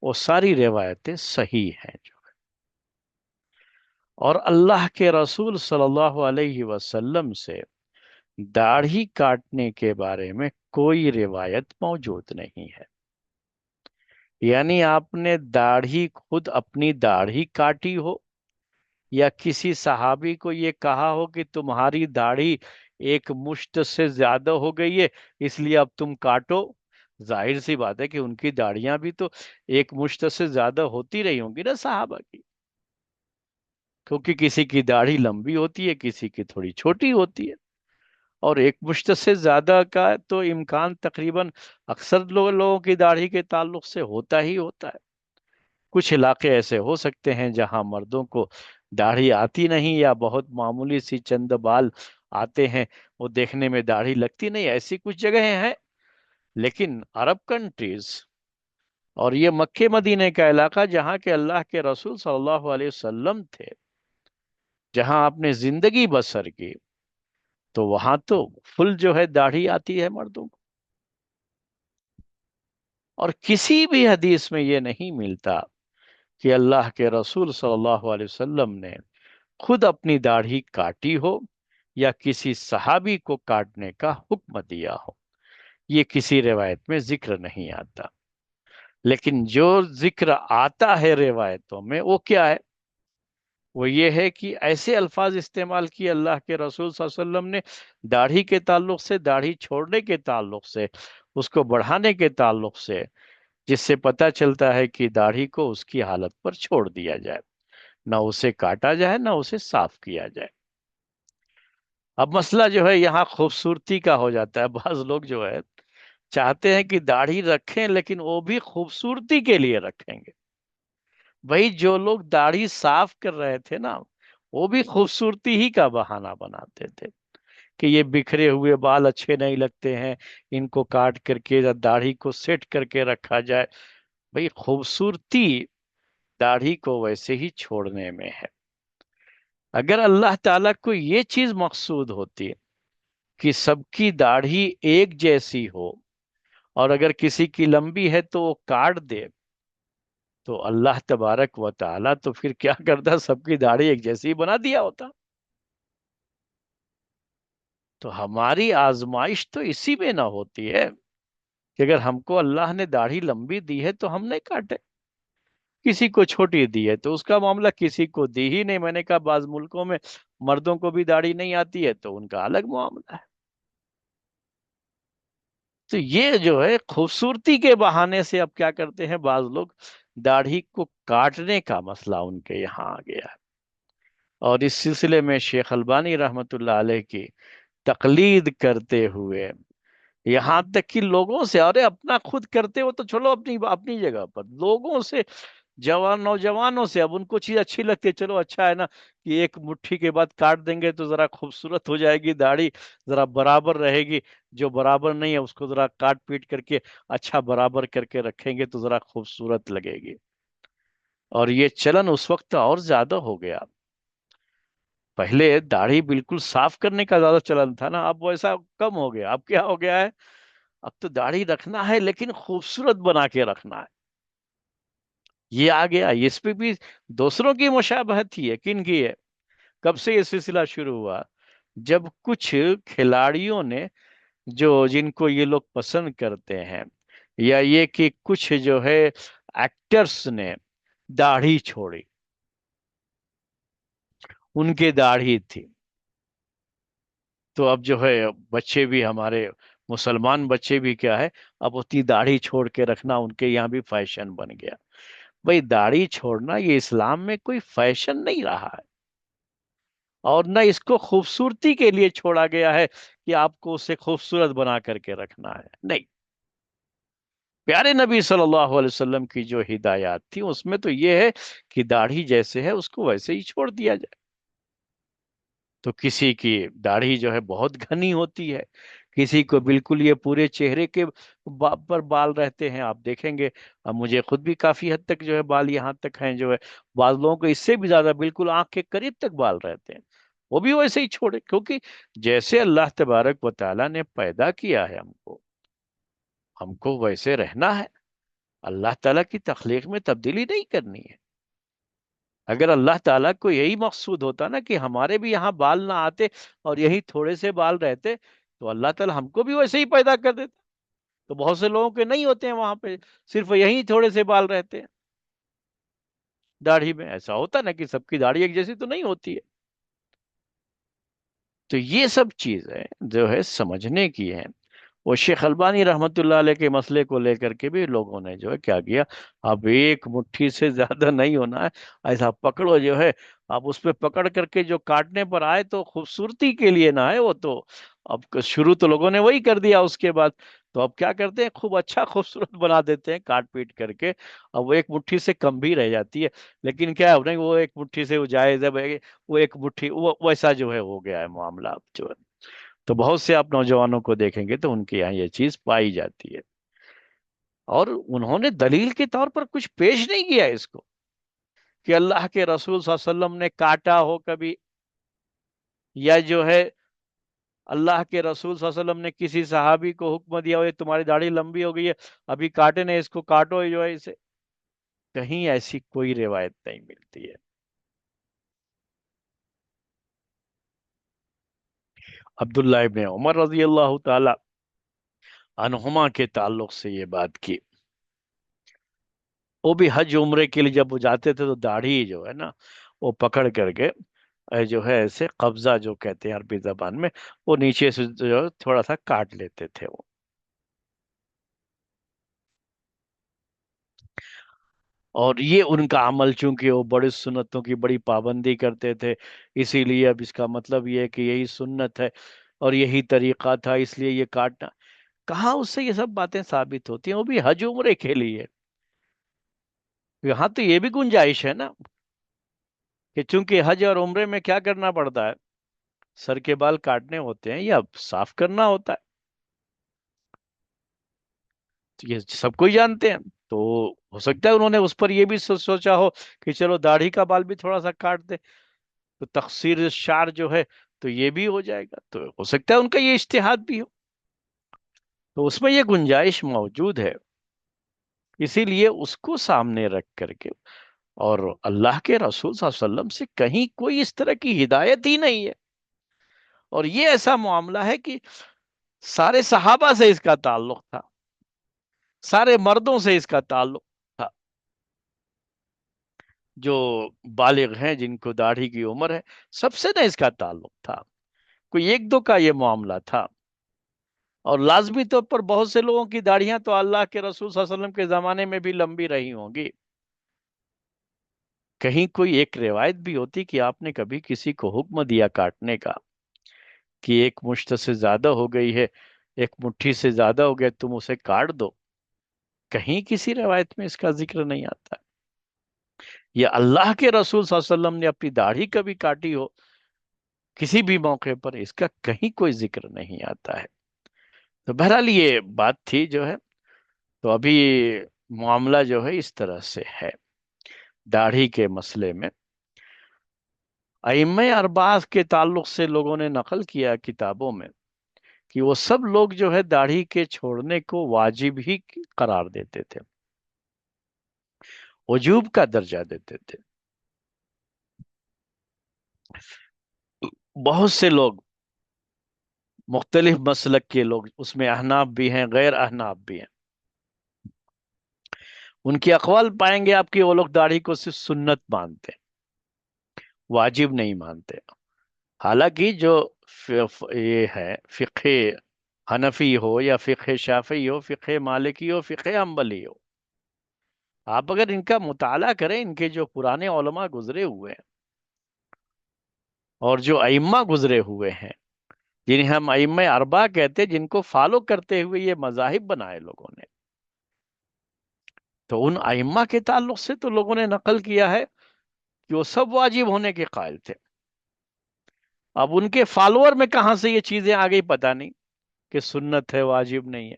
وہ ساری روایتیں صحیح ہیں جو۔ اور اللہ کے رسول صلی اللہ علیہ وسلم سے داڑھی کاٹنے کے بارے میں کوئی روایت موجود نہیں ہے، یعنی آپ نے داڑھی خود اپنی داڑھی کاٹی ہو، یا کسی صحابی کو یہ کہا ہو کہ تمہاری داڑھی ایک مشت سے زیادہ ہو گئی ہے اس لیے اب تم کاٹو. ظاہر سی بات ہے کہ ان کی داڑیاں بھی تو ایک مشت سے زیادہ ہوتی رہی ہوں گی نا صحابہ کی، کیونکہ کسی کی داڑھی لمبی ہوتی ہے، کسی کی تھوڑی چھوٹی ہوتی ہے. اور ایک مشت سے زیادہ کا تو امکان تقریباً اکثر لوگوں کی داڑھی کے تعلق سے ہوتا ہی ہوتا ہے. کچھ علاقے ایسے ہو سکتے ہیں جہاں مردوں کو داڑھی آتی نہیں یا بہت معمولی سی چند بال آتے ہیں، وہ دیکھنے میں داڑھی لگتی نہیں، ایسی کچھ جگہیں ہیں. لیکن عرب کنٹریز اور یہ مکہ مدینے کا علاقہ جہاں کے اللہ کے رسول صلی اللہ علیہ وسلم تھے، جہاں آپ نے زندگی بسر کی، تو وہاں تو فل جو ہے داڑھی آتی ہے مردوں کو. اور کسی بھی حدیث میں یہ نہیں ملتا کہ اللہ کے رسول صلی اللہ علیہ وسلم نے خود اپنی داڑھی کاٹی ہو یا کسی صحابی کو کاٹنے کا حکم دیا ہو. یہ کسی روایت میں ذکر نہیں آتا. لیکن جو ذکر آتا ہے روایتوں میں وہ کیا ہے؟ وہ یہ ہے کہ ایسے الفاظ استعمال کیے اللہ کے رسول صلی اللہ علیہ وسلم نے داڑھی کے تعلق سے، داڑھی چھوڑنے کے تعلق سے، اس کو بڑھانے کے تعلق سے، جس سے پتہ چلتا ہے کہ داڑھی کو اس کی حالت پر چھوڑ دیا جائے، نہ اسے کاٹا جائے نہ اسے صاف کیا جائے. اب مسئلہ جو ہے یہاں خوبصورتی کا ہو جاتا ہے. بعض لوگ جو ہے چاہتے ہیں کہ داڑھی رکھیں لیکن وہ بھی خوبصورتی کے لیے رکھیں گے. وہی جو لوگ داڑھی صاف کر رہے تھے نا، وہ بھی خوبصورتی ہی کا بہانہ بناتے تھے کہ یہ بکھرے ہوئے بال اچھے نہیں لگتے ہیں، ان کو کاٹ کر کے داڑھی کو سیٹ کر کے رکھا جائے. بھئی خوبصورتی داڑھی کو ویسے ہی چھوڑنے میں ہے. اگر اللہ تعالیٰ کو یہ چیز مقصود ہوتی کہ سب کی داڑھی ایک جیسی ہو، اور اگر کسی کی لمبی ہے تو وہ کاٹ دے، تو اللہ تبارک و تعالیٰ تو پھر کیا کرتا؟ سب کی داڑھی ایک جیسی بنا دیا ہوتا. تو ہماری آزمائش تو اسی میں نہ ہوتی ہے کہ اگر ہم کو اللہ نے داڑھی لمبی دی ہے تو ہم نہیں کاٹے، کسی کو چھوٹی دی ہے تو اس کا معاملہ، کسی کو دی ہی نہیں. میں نے کہا بعض ملکوں میں مردوں کو بھی داڑھی نہیں آتی ہے تو ان کا الگ معاملہ ہے. تو یہ جو ہے خوبصورتی کے بہانے سے اب کیا کرتے ہیں بعض لوگ، داڑھی کو کاٹنے کا مسئلہ ان کے یہاں آ گیا ہے. اور اس سلسلے میں شیخ البانی رحمت اللہ علیہ کی تقلید کرتے ہوئے یہاں تک کہ لوگوں سے، ارے اپنا خود کرتے ہو تو چلو اپنی اپنی جگہ پر، لوگوں سے، نوجوانوں سے، اب ان کو چیز اچھی لگتی ہے، چلو اچھا ہے نا کہ ایک مٹھی کے بعد کاٹ دیں گے تو ذرا خوبصورت ہو جائے گی داڑھی، ذرا برابر رہے گی. جو برابر نہیں ہے اس کو ذرا کاٹ پیٹ کر کے اچھا برابر کر کے رکھیں گے تو ذرا خوبصورت لگے گی. اور یہ چلن اس وقت اور زیادہ ہو گیا. پہلے داڑھی بالکل صاف کرنے کا زیادہ چلن تھا نا، اب ویسا کم ہو گیا. اب کیا ہو گیا ہے؟ اب تو داڑھی رکھنا ہے لیکن خوبصورت بنا کے رکھنا ہے. یہ آ گیا. اس پہ بھی دوسروں کی مشابہت ہی ہے. کن کی ہے؟ کب سے یہ سلسلہ شروع ہوا؟ جب کچھ کھلاڑیوں نے، جن کو یہ لوگ پسند کرتے ہیں، یا یہ کہ کچھ جو ہے ایکٹرز نے داڑھی چھوڑی، ان کے داڑھی تھی، تو اب جو ہے بچے بھی ہمارے مسلمان بچے بھی کیا ہے، اب اتنی داڑھی چھوڑ کے رکھنا ان کے یہاں بھی فیشن بن گیا. بھئی داڑھی چھوڑنا یہ اسلام میں کوئی فیشن نہیں رہا ہے، اور نہ اس کو خوبصورتی کے لیے چھوڑا گیا ہے کہ آپ کو اسے خوبصورت بنا کر کے رکھنا ہے. نہیں، پیارے نبی صلی اللہ علیہ وسلم کی جو ہدایات تھی اس میں تو یہ ہے کہ داڑھی جیسے ہے اس کو ویسے ہی چھوڑ دیا جائے. تو کسی کی داڑھی جو ہے بہت گھنی ہوتی ہے، کسی کو بالکل یہ پورے چہرے کے پر بال رہتے ہیں. آپ دیکھیں گے، اب مجھے خود بھی کافی حد تک جو ہے بال یہاں تک ہیں، جو ہے بعض لوگوں کو اس سے بھی زیادہ بالکل آنکھ کے قریب تک بال رہتے ہیں. وہ بھی ویسے ہی چھوڑے، کیونکہ جیسے اللہ تبارک و تعالیٰ نے پیدا کیا ہے ہم کو ویسے رہنا ہے. اللہ تعالیٰ کی تخلیق میں تبدیلی نہیں کرنی ہے. اگر اللہ تعالیٰ کو یہی مقصود ہوتا نا کہ ہمارے بھی یہاں بال نہ آتے اور یہی تھوڑے سے بال رہتے، تو اللہ تعالیٰ ہم کو بھی ویسے ہی پیدا کر دیتا. تو بہت سے لوگوں کے نہیں ہوتے ہیں وہاں پہ، صرف یہی تھوڑے سے بال رہتے ہیں داڑھی میں. ایسا ہوتا نا کہ سب کی داڑھی ایک جیسی تو نہیں ہوتی ہے. تو یہ سب چیزیں جو ہے سمجھنے کی ہیں. وہ شیخ البانی رحمت اللہ علیہ کے مسئلے کو لے کر کے بھی لوگوں نے جو ہے کیا کیا، اب ایک مٹھی سے زیادہ نہیں ہونا ہے، ایسا پکڑو جو ہے، اب اس پہ پکڑ کر کے جو کاٹنے پر آئے تو خوبصورتی کے لیے نہ آئے وہ تو. اب شروع تو لوگوں نے وہی کر دیا اس کے بعد. تو اب کیا کرتے ہیں، خوب اچھا خوبصورت بنا دیتے ہیں کاٹ پیٹ کر کے. اب وہ ایک مٹھی سے کم بھی رہ جاتی ہے، لیکن کیا ہے نہیں، وہ ایک مٹھی سے وہ جائز ہے بھائی، وہ ایک مٹھی وہ ویسا جو ہے ہو گیا ہے معاملہ اب جو ہے. تو بہت سے آپ نوجوانوں کو دیکھیں گے تو ان کے یہاں یہ چیز پائی جاتی ہے، اور انہوں نے دلیل کے طور پر کچھ پیش نہیں کیا اس کو کہ اللہ کے رسول صلی اللہ علیہ وسلم نے کاٹا ہو کبھی، یا جو ہے اللہ کے رسول صلی اللہ علیہ وسلم نے کسی صحابی کو حکم دیا ہو یہ تمہاری داڑھی لمبی ہو گئی ہے ابھی کاٹے نہیں، اس کو کاٹو جو ہے اسے. کہیں ایسی کوئی روایت نہیں ملتی ہے. عبداللہ ابن عمر رضی اللہ تعالی عنہما کے تعلق سے یہ بات کی، وہ بھی حج عمرے کے لیے جب وہ جاتے تھے تو داڑھی جو ہے نا وہ پکڑ کر کے جو ہے ایسے قبضہ جو کہتے ہیں عربی زبان میں، وہ نیچے سے جو ہے تھوڑا سا کاٹ لیتے تھے وہ. اور یہ ان کا عمل، چونکہ وہ بڑی سنتوں کی بڑی پابندی کرتے تھے، اسی لیے اب اس کا مطلب یہ ہے کہ یہی سنت ہے اور یہی طریقہ تھا اس لیے یہ کاٹنا. کہاں اس سے یہ سب باتیں ثابت ہوتی ہیں، وہ بھی حج عمرے کے لیے. یہاں تو یہ بھی گنجائش ہے نا کہ چونکہ حج اور عمرے میں کیا کرنا پڑتا ہے، سر کے بال کاٹنے ہوتے ہیں یا صاف کرنا ہوتا ہے. تو یہ سب کوئی جانتے ہیں. تو ہو سکتا ہے انہوں نے اس پر یہ بھی سوچا ہو کہ چلو داڑھی کا بال بھی تھوڑا سا کاٹ دے تو تقصیر شعر جو ہے تو یہ بھی ہو جائے گا. تو ہو سکتا ہے ان کا یہ اجتہاد بھی ہو، تو اس میں یہ گنجائش موجود ہے. اسی لیے اس کو سامنے رکھ کر کے، اور اللہ کے رسول صلی اللہ علیہ وسلم سے کہیں کوئی اس طرح کی ہدایت ہی نہیں ہے. اور یہ ایسا معاملہ ہے کہ سارے صحابہ سے اس کا تعلق تھا، سارے مردوں سے اس کا تعلق تھا، جو بالغ ہیں جن کو داڑھی کی عمر ہے سب سے نہ اس کا تعلق تھا. کوئی ایک دو کا یہ معاملہ تھا. اور لازمی طور پر بہت سے لوگوں کی داڑھیاں تو اللہ کے رسول صلی اللہ علیہ وسلم کے زمانے میں بھی لمبی رہی ہوں گی. کہیں کوئی ایک روایت بھی ہوتی کہ آپ نے کبھی کسی کو حکم دیا کاٹنے کا کہ ایک مشت سے زیادہ ہو گئی ہے، ایک مٹھی سے زیادہ ہو گیا، تم اسے کاٹ دو. کہیں کسی روایت میں اس کا ذکر نہیں آتا. یا اللہ کے رسول صلی اللہ علیہ وسلم نے اپنی داڑھی کبھی کاٹی ہو کسی بھی موقع پر، اس کا کہیں کوئی ذکر نہیں آتا ہے. تو بہرحال یہ بات تھی جو ہے. تو ابھی معاملہ جو ہے اس طرح سے ہے داڑھی کے مسئلے میں. ائمہ اربعہ کے تعلق سے لوگوں نے نقل کیا کتابوں میں کہ وہ سب لوگ جو ہے داڑھی کے چھوڑنے کو واجب ہی قرار دیتے تھے، وجوب کا درجہ دیتے تھے. بہت سے لوگ مختلف مسلک کے لوگ، اس میں احناف بھی ہیں غیر احناف بھی ہیں، ان کی اقوال پائیں گے آپ کی وہ لوگ داڑھی کو صرف سنت مانتے ہیں، واجب نہیں مانتے. حالانکہ جو یہ ہے فقہ حنفی ہو یا فقہ شافعی ہو، فقہ مالکی ہو، فقہ حنبلی ہو، آپ اگر ان کا مطالعہ کریں، ان کے جو پرانے علماء گزرے ہوئے ہیں اور جو ائمہ گزرے ہوئے ہیں جنہیں ہم ائمہ اربعہ کہتے ہیں، جن کو فالو کرتے ہوئے یہ مذاہب بنائے لوگوں نے، تو ان ائمہ کے تعلق سے تو لوگوں نے نقل کیا ہے کہ وہ سب واجب ہونے کے قائل تھے. اب ان کے فالوور میں کہاں سے یہ چیزیں آ گئی پتہ نہیں کہ سنت ہے واجب نہیں ہے.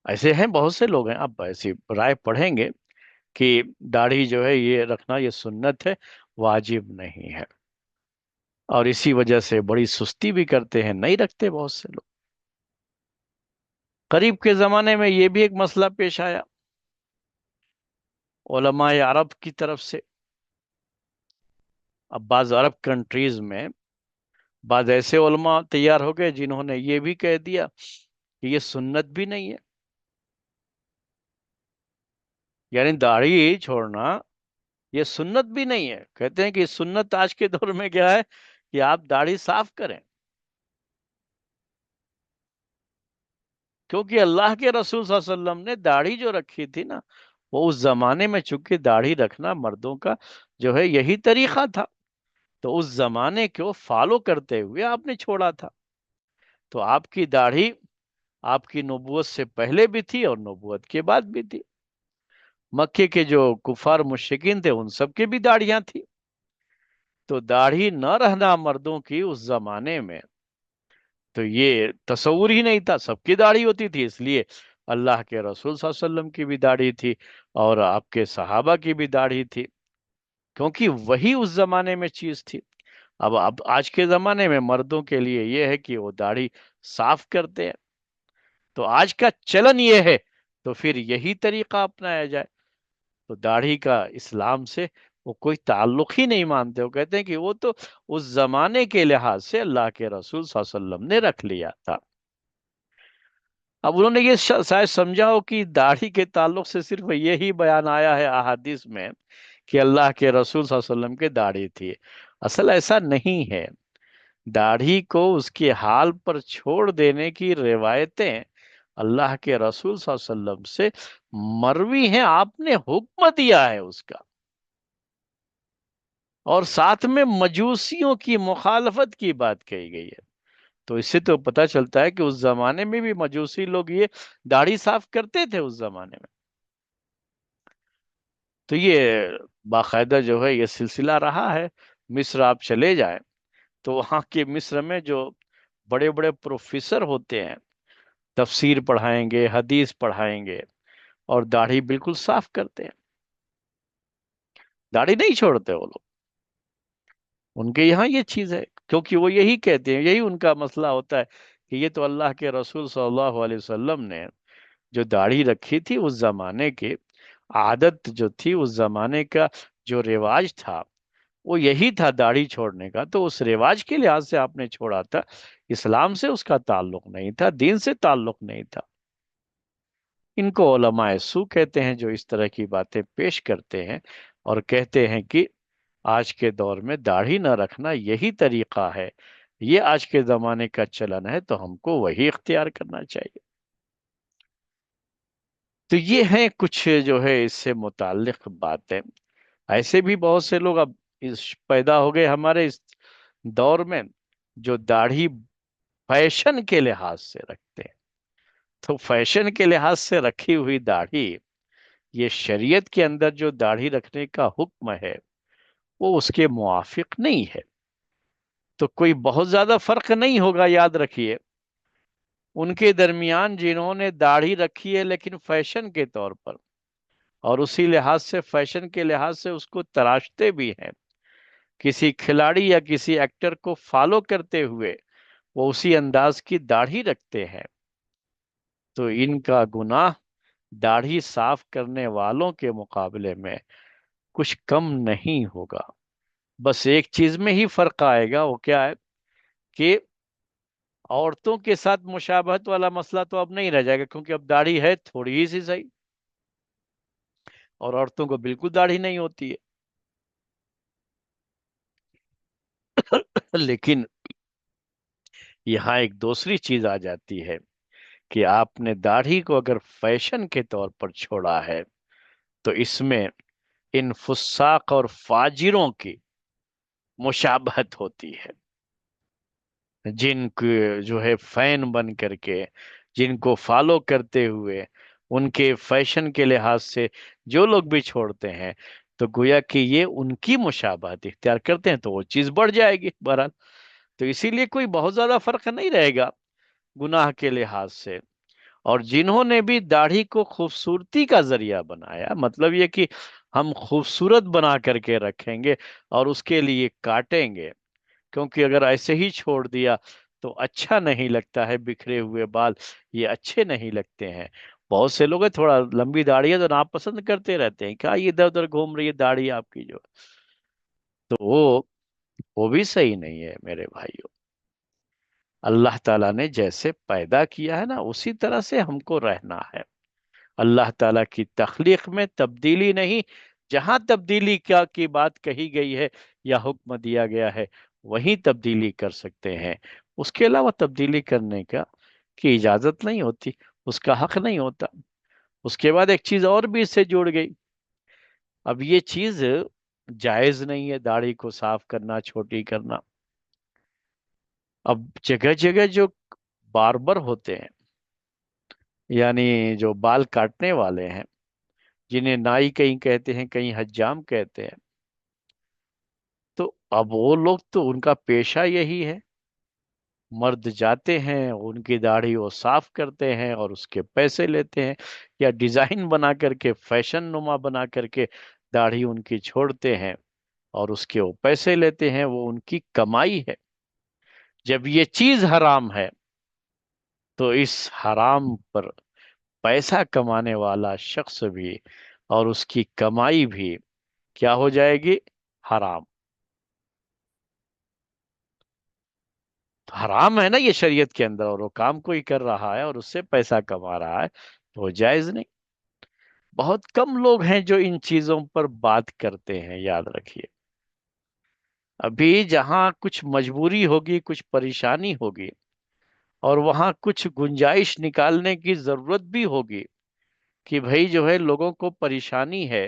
ایسے ہیں بہت سے لوگ ہیں، آپ ایسی رائے پڑھیں گے کہ داڑھی جو ہے یہ رکھنا یہ سنت ہے، واجب نہیں ہے. اور اسی وجہ سے بڑی سستی بھی کرتے ہیں، نہیں رکھتے بہت سے لوگ. قریب کے زمانے میں یہ بھی ایک مسئلہ پیش آیا علماء عرب کی طرف سے. اب بعض عرب کنٹریز میں بعض ایسے علماء تیار ہو گئے جنہوں نے یہ بھی کہہ دیا کہ یہ سنت بھی نہیں ہے. یعنی داڑھی چھوڑنا یہ سنت بھی نہیں ہے. کہتے ہیں کہ سنت آج کے دور میں کیا ہے کہ آپ داڑھی صاف کریں. کیونکہ اللہ کے رسول صلی اللہ علیہ وسلم نے داڑھی جو رکھی تھی نا، وہ اس زمانے میں چونکہ داڑھی رکھنا مردوں کا جو ہے یہی طریقہ تھا، تو اس زمانے کو فالو کرتے ہوئے آپ نے چھوڑا تھا. تو آپ کی داڑھی آپ کی نبوت سے پہلے بھی تھی اور نبوت کے بعد بھی تھی. مکے کے جو کفار مشرکین تھے ان سب کے بھی داڑھیاں تھی. تو داڑھی نہ رہنا مردوں کی اس زمانے میں تو یہ تصور ہی نہیں تھا. سب کی داڑھی ہوتی تھی، اس لیے اللہ کے رسول صلی اللہ علیہ وسلم کی بھی داڑھی تھی اور آپ کے صحابہ کی بھی داڑھی تھی، کیونکہ وہی اس زمانے میں چیز تھی. اب آج کے زمانے میں مردوں کے لیے یہ ہے کہ وہ داڑھی صاف کرتے ہیں، تو آج کا چلن یہ ہے، تو پھر یہی طریقہ اپنایا جائے. تو داڑھی کا اسلام سے وہ کوئی تعلق ہی نہیں مانتے. وہ کہتے ہیں کہ وہ تو اس زمانے کے لحاظ سے اللہ کے رسول صلی اللہ علیہ وسلم نے رکھ لیا تھا. اب انہوں نے یہ شاید سمجھا ہو کہ داڑھی کے تعلق سے صرف یہی بیان آیا ہے احادیث میں کہ اللہ کے رسول صلی اللہ علیہ وسلم کے داڑھی تھی. اصل ایسا نہیں ہے. داڑھی کو اس کے حال پر چھوڑ دینے کی روایتیں اللہ کے رسول صلی اللہ علیہ وسلم سے مروی ہیں. آپ نے حکم دیا ہے اس کا، اور ساتھ میں مجوسیوں کی مخالفت کی بات کہی گئی ہے. تو اس سے تو پتہ چلتا ہے کہ اس زمانے میں بھی مجوسی لوگ یہ داڑھی صاف کرتے تھے اس زمانے میں. تو یہ باقاعدہ جو ہے یہ سلسلہ رہا ہے. مصر آپ چلے جائیں تو وہاں کے مصر میں جو بڑے بڑے پروفیسر ہوتے ہیں، تفسیر پڑھائیں گے، حدیث پڑھائیں گے، اور داڑھی بالکل صاف کرتے ہیں. داڑھی نہیں چھوڑتے وہ لوگ. ان کے یہاں یہ چیز ہے، کیونکہ وہ یہی کہتے ہیں، یہی ان کا مسئلہ ہوتا ہے کہ یہ تو اللہ کے رسول صلی اللہ علیہ وسلم نے جو داڑھی رکھی تھی اس زمانے کی عادت جو تھی، اس زمانے کا جو رواج تھا وہ یہی تھا داڑھی چھوڑنے کا، تو اس رواج کے لحاظ سے آپ نے چھوڑا تھا. اسلام سے اس کا تعلق نہیں تھا، دین سے تعلق نہیں تھا. ان کو علماء سو کہتے ہیں جو اس طرح کی باتیں پیش کرتے ہیں اور کہتے ہیں کہ آج کے دور میں داڑھی نہ رکھنا یہی طریقہ ہے، یہ آج کے زمانے کا چلن ہے، تو ہم کو وہی اختیار کرنا چاہیے. تو یہ ہیں کچھ جو ہے اس سے متعلق باتیں. ایسے بھی بہت سے لوگ اب پیدا ہو گئے ہمارے اس دور میں جو داڑھی فیشن کے لحاظ سے رکھتے ہیں. تو فیشن کے لحاظ سے رکھی ہوئی داڑھی، یہ شریعت کے اندر جو داڑھی رکھنے کا حکم ہے وہ اس کے موافق نہیں ہے. تو کوئی بہت زیادہ فرق نہیں ہوگا. یاد رکھیے ان کے درمیان جنہوں نے داڑھی رکھی ہے لیکن فیشن کے طور پر، اور اسی لحاظ سے فیشن کے لحاظ سے اس کو تراشتے بھی ہیں، کسی کھلاڑی یا کسی ایکٹر کو فالو کرتے ہوئے وہ اسی انداز کی داڑھی رکھتے ہیں، تو ان کا گناہ داڑھی صاف کرنے والوں کے مقابلے میں کچھ کم نہیں ہوگا. بس ایک چیز میں ہی فرق آئے گا. وہ کیا ہے کہ عورتوں کے ساتھ مشابہت والا مسئلہ تو اب نہیں رہ جائے گا، کیونکہ اب داڑھی ہے تھوڑی ہی سی صحیح، اور عورتوں کو بالکل داڑھی نہیں ہوتی ہے. لیکن یہاں ایک دوسری چیز آ جاتی ہے کہ آپ نے داڑھی کو اگر فیشن کے طور پر چھوڑا ہے تو اس میں ان فساق اور فاجروں کی مشابہت ہوتی ہے، جن کے جو ہے فین بن کر کے، جن کو فالو کرتے ہوئے ان کے فیشن کے لحاظ سے جو لوگ بھی چھوڑتے ہیں، تو گویا کہ یہ ان کی مشابہت اختیار کرتے ہیں، تو وہ چیز بڑھ جائے گی بہرحال. تو اسی لیے کوئی بہت زیادہ فرق نہیں رہے گا گناہ کے لحاظ سے. اور جنہوں نے بھی داڑھی کو خوبصورتی کا ذریعہ بنایا، مطلب یہ کہ ہم خوبصورت بنا کر کے رکھیں گے اور اس کے لیے کاٹیں گے، کیونکہ اگر ایسے ہی چھوڑ دیا تو اچھا نہیں لگتا ہے، بکھرے ہوئے بال یہ اچھے نہیں لگتے ہیں. بہت سے لوگ ہیں تھوڑا لمبی داڑھی ہے تو ناپسند کرتے رہتے ہیں، کیا یہ ادھر ادھر گھوم رہی ہے داڑھی آپ کی جو. تو وہ بھی صحیح نہیں ہے میرے بھائیوں. اللہ تعالیٰ نے جیسے پیدا کیا ہے نا اسی طرح سے ہم کو رہنا ہے. اللہ تعالیٰ کی تخلیق میں تبدیلی نہیں، جہاں تبدیلی کیا کی بات کہی گئی ہے یا حکم دیا گیا ہے وہیں تبدیلی کر سکتے ہیں، اس کے علاوہ تبدیلی کرنے کا کی اجازت نہیں ہوتی، اس کا حق نہیں ہوتا۔ اس کے بعد ایک چیز اور بھی اس سے جڑ گئی، اب یہ چیز جائز نہیں ہے داڑھی کو صاف کرنا، چھوٹی کرنا۔ اب جگہ جگہ جو باربر ہوتے ہیں، یعنی جو بال کاٹنے والے ہیں، جنہیں نائی کہیں کہتے ہیں، کہیں حجام کہتے ہیں، تو اب وہ لوگ تو ان کا پیشہ یہی ہے، مرد جاتے ہیں ان کی داڑھی وہ صاف کرتے ہیں اور اس کے پیسے لیتے ہیں، یا ڈیزائن بنا کر کے، فیشن نما بنا کر کے داڑھی ان کی چھوڑتے ہیں اور اس کے وہ پیسے لیتے ہیں، وہ ان کی کمائی ہے۔ جب یہ چیز حرام ہے تو اس حرام پر پیسہ کمانے والا شخص بھی اور اس کی کمائی بھی کیا ہو جائے گی؟ حرام۔ حرام ہے نا یہ شریعت کے اندر، اور وہ کام کوئی کر رہا ہے اور اس سے پیسہ کما رہا ہے تو وہ جائز نہیں۔ بہت کم لوگ ہیں جو ان چیزوں پر بات کرتے ہیں، یاد رکھیے۔ ابھی جہاں کچھ مجبوری ہوگی، کچھ پریشانی ہوگی، اور وہاں کچھ گنجائش نکالنے کی ضرورت بھی ہوگی کہ بھائی جو ہے لوگوں کو پریشانی ہے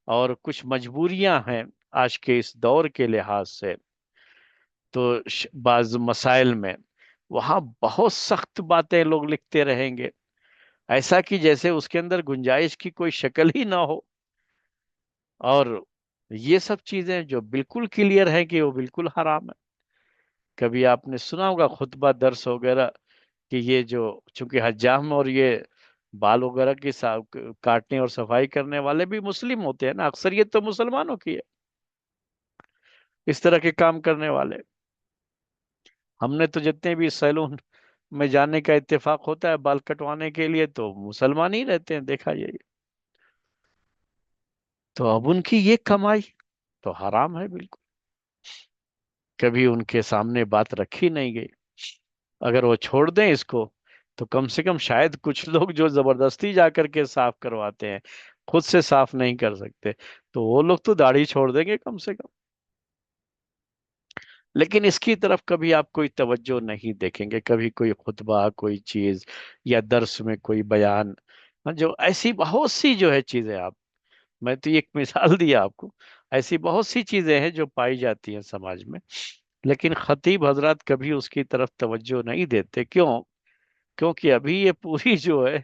اور کچھ مجبوریاں ہیں آج کے اس دور کے لحاظ سے، تو بعض مسائل میں وہاں بہت سخت باتیں لوگ لکھتے رہیں گے، ایسا کہ جیسے اس کے اندر گنجائش کی کوئی شکل ہی نہ ہو۔ اور یہ سب چیزیں جو بالکل کلیئر ہے کہ وہ بالکل حرام ہے۔ کبھی آپ نے سنا ہوگا خطبہ درس وغیرہ کہ یہ جو چونکہ حجام اور یہ بال وغیرہ کی کاٹنے اور صفائی کرنے والے بھی مسلم ہوتے ہیں نا، اکثریت تو مسلمانوں کی ہے اس طرح کے کام کرنے والے۔ ہم نے تو جتنے بھی سیلون میں جانے کا اتفاق ہوتا ہے بال کٹوانے کے لیے تو مسلمان ہی رہتے ہیں، دیکھا جائے تو اب ان کی یہ کمائی تو حرام ہے بالکل، کبھی ان کے سامنے بات رکھی نہیں گئی۔ اگر وہ چھوڑ دیں اس کو تو کم سے کم شاید کچھ لوگ جو زبردستی جا کر کے صاف کرواتے ہیں، خود سے صاف نہیں کر سکتے، تو وہ لوگ تو داڑھی چھوڑ دیں گے کم سے کم۔ لیکن اس کی طرف کبھی آپ کوئی توجہ نہیں دیکھیں گے، کبھی کوئی خطبہ، کوئی چیز یا درس میں کوئی بیان، جو ایسی بہت سی جو ہے چیزیں، آپ میں تو ایک مثال دیا آپ کو، ایسی بہت سی چیزیں ہیں جو پائی جاتی ہیں سماج میں، لیکن خطیب حضرات کبھی اس کی طرف توجہ نہیں دیتے۔ کیوں؟ کیونکہ ابھی یہ پوری جو ہے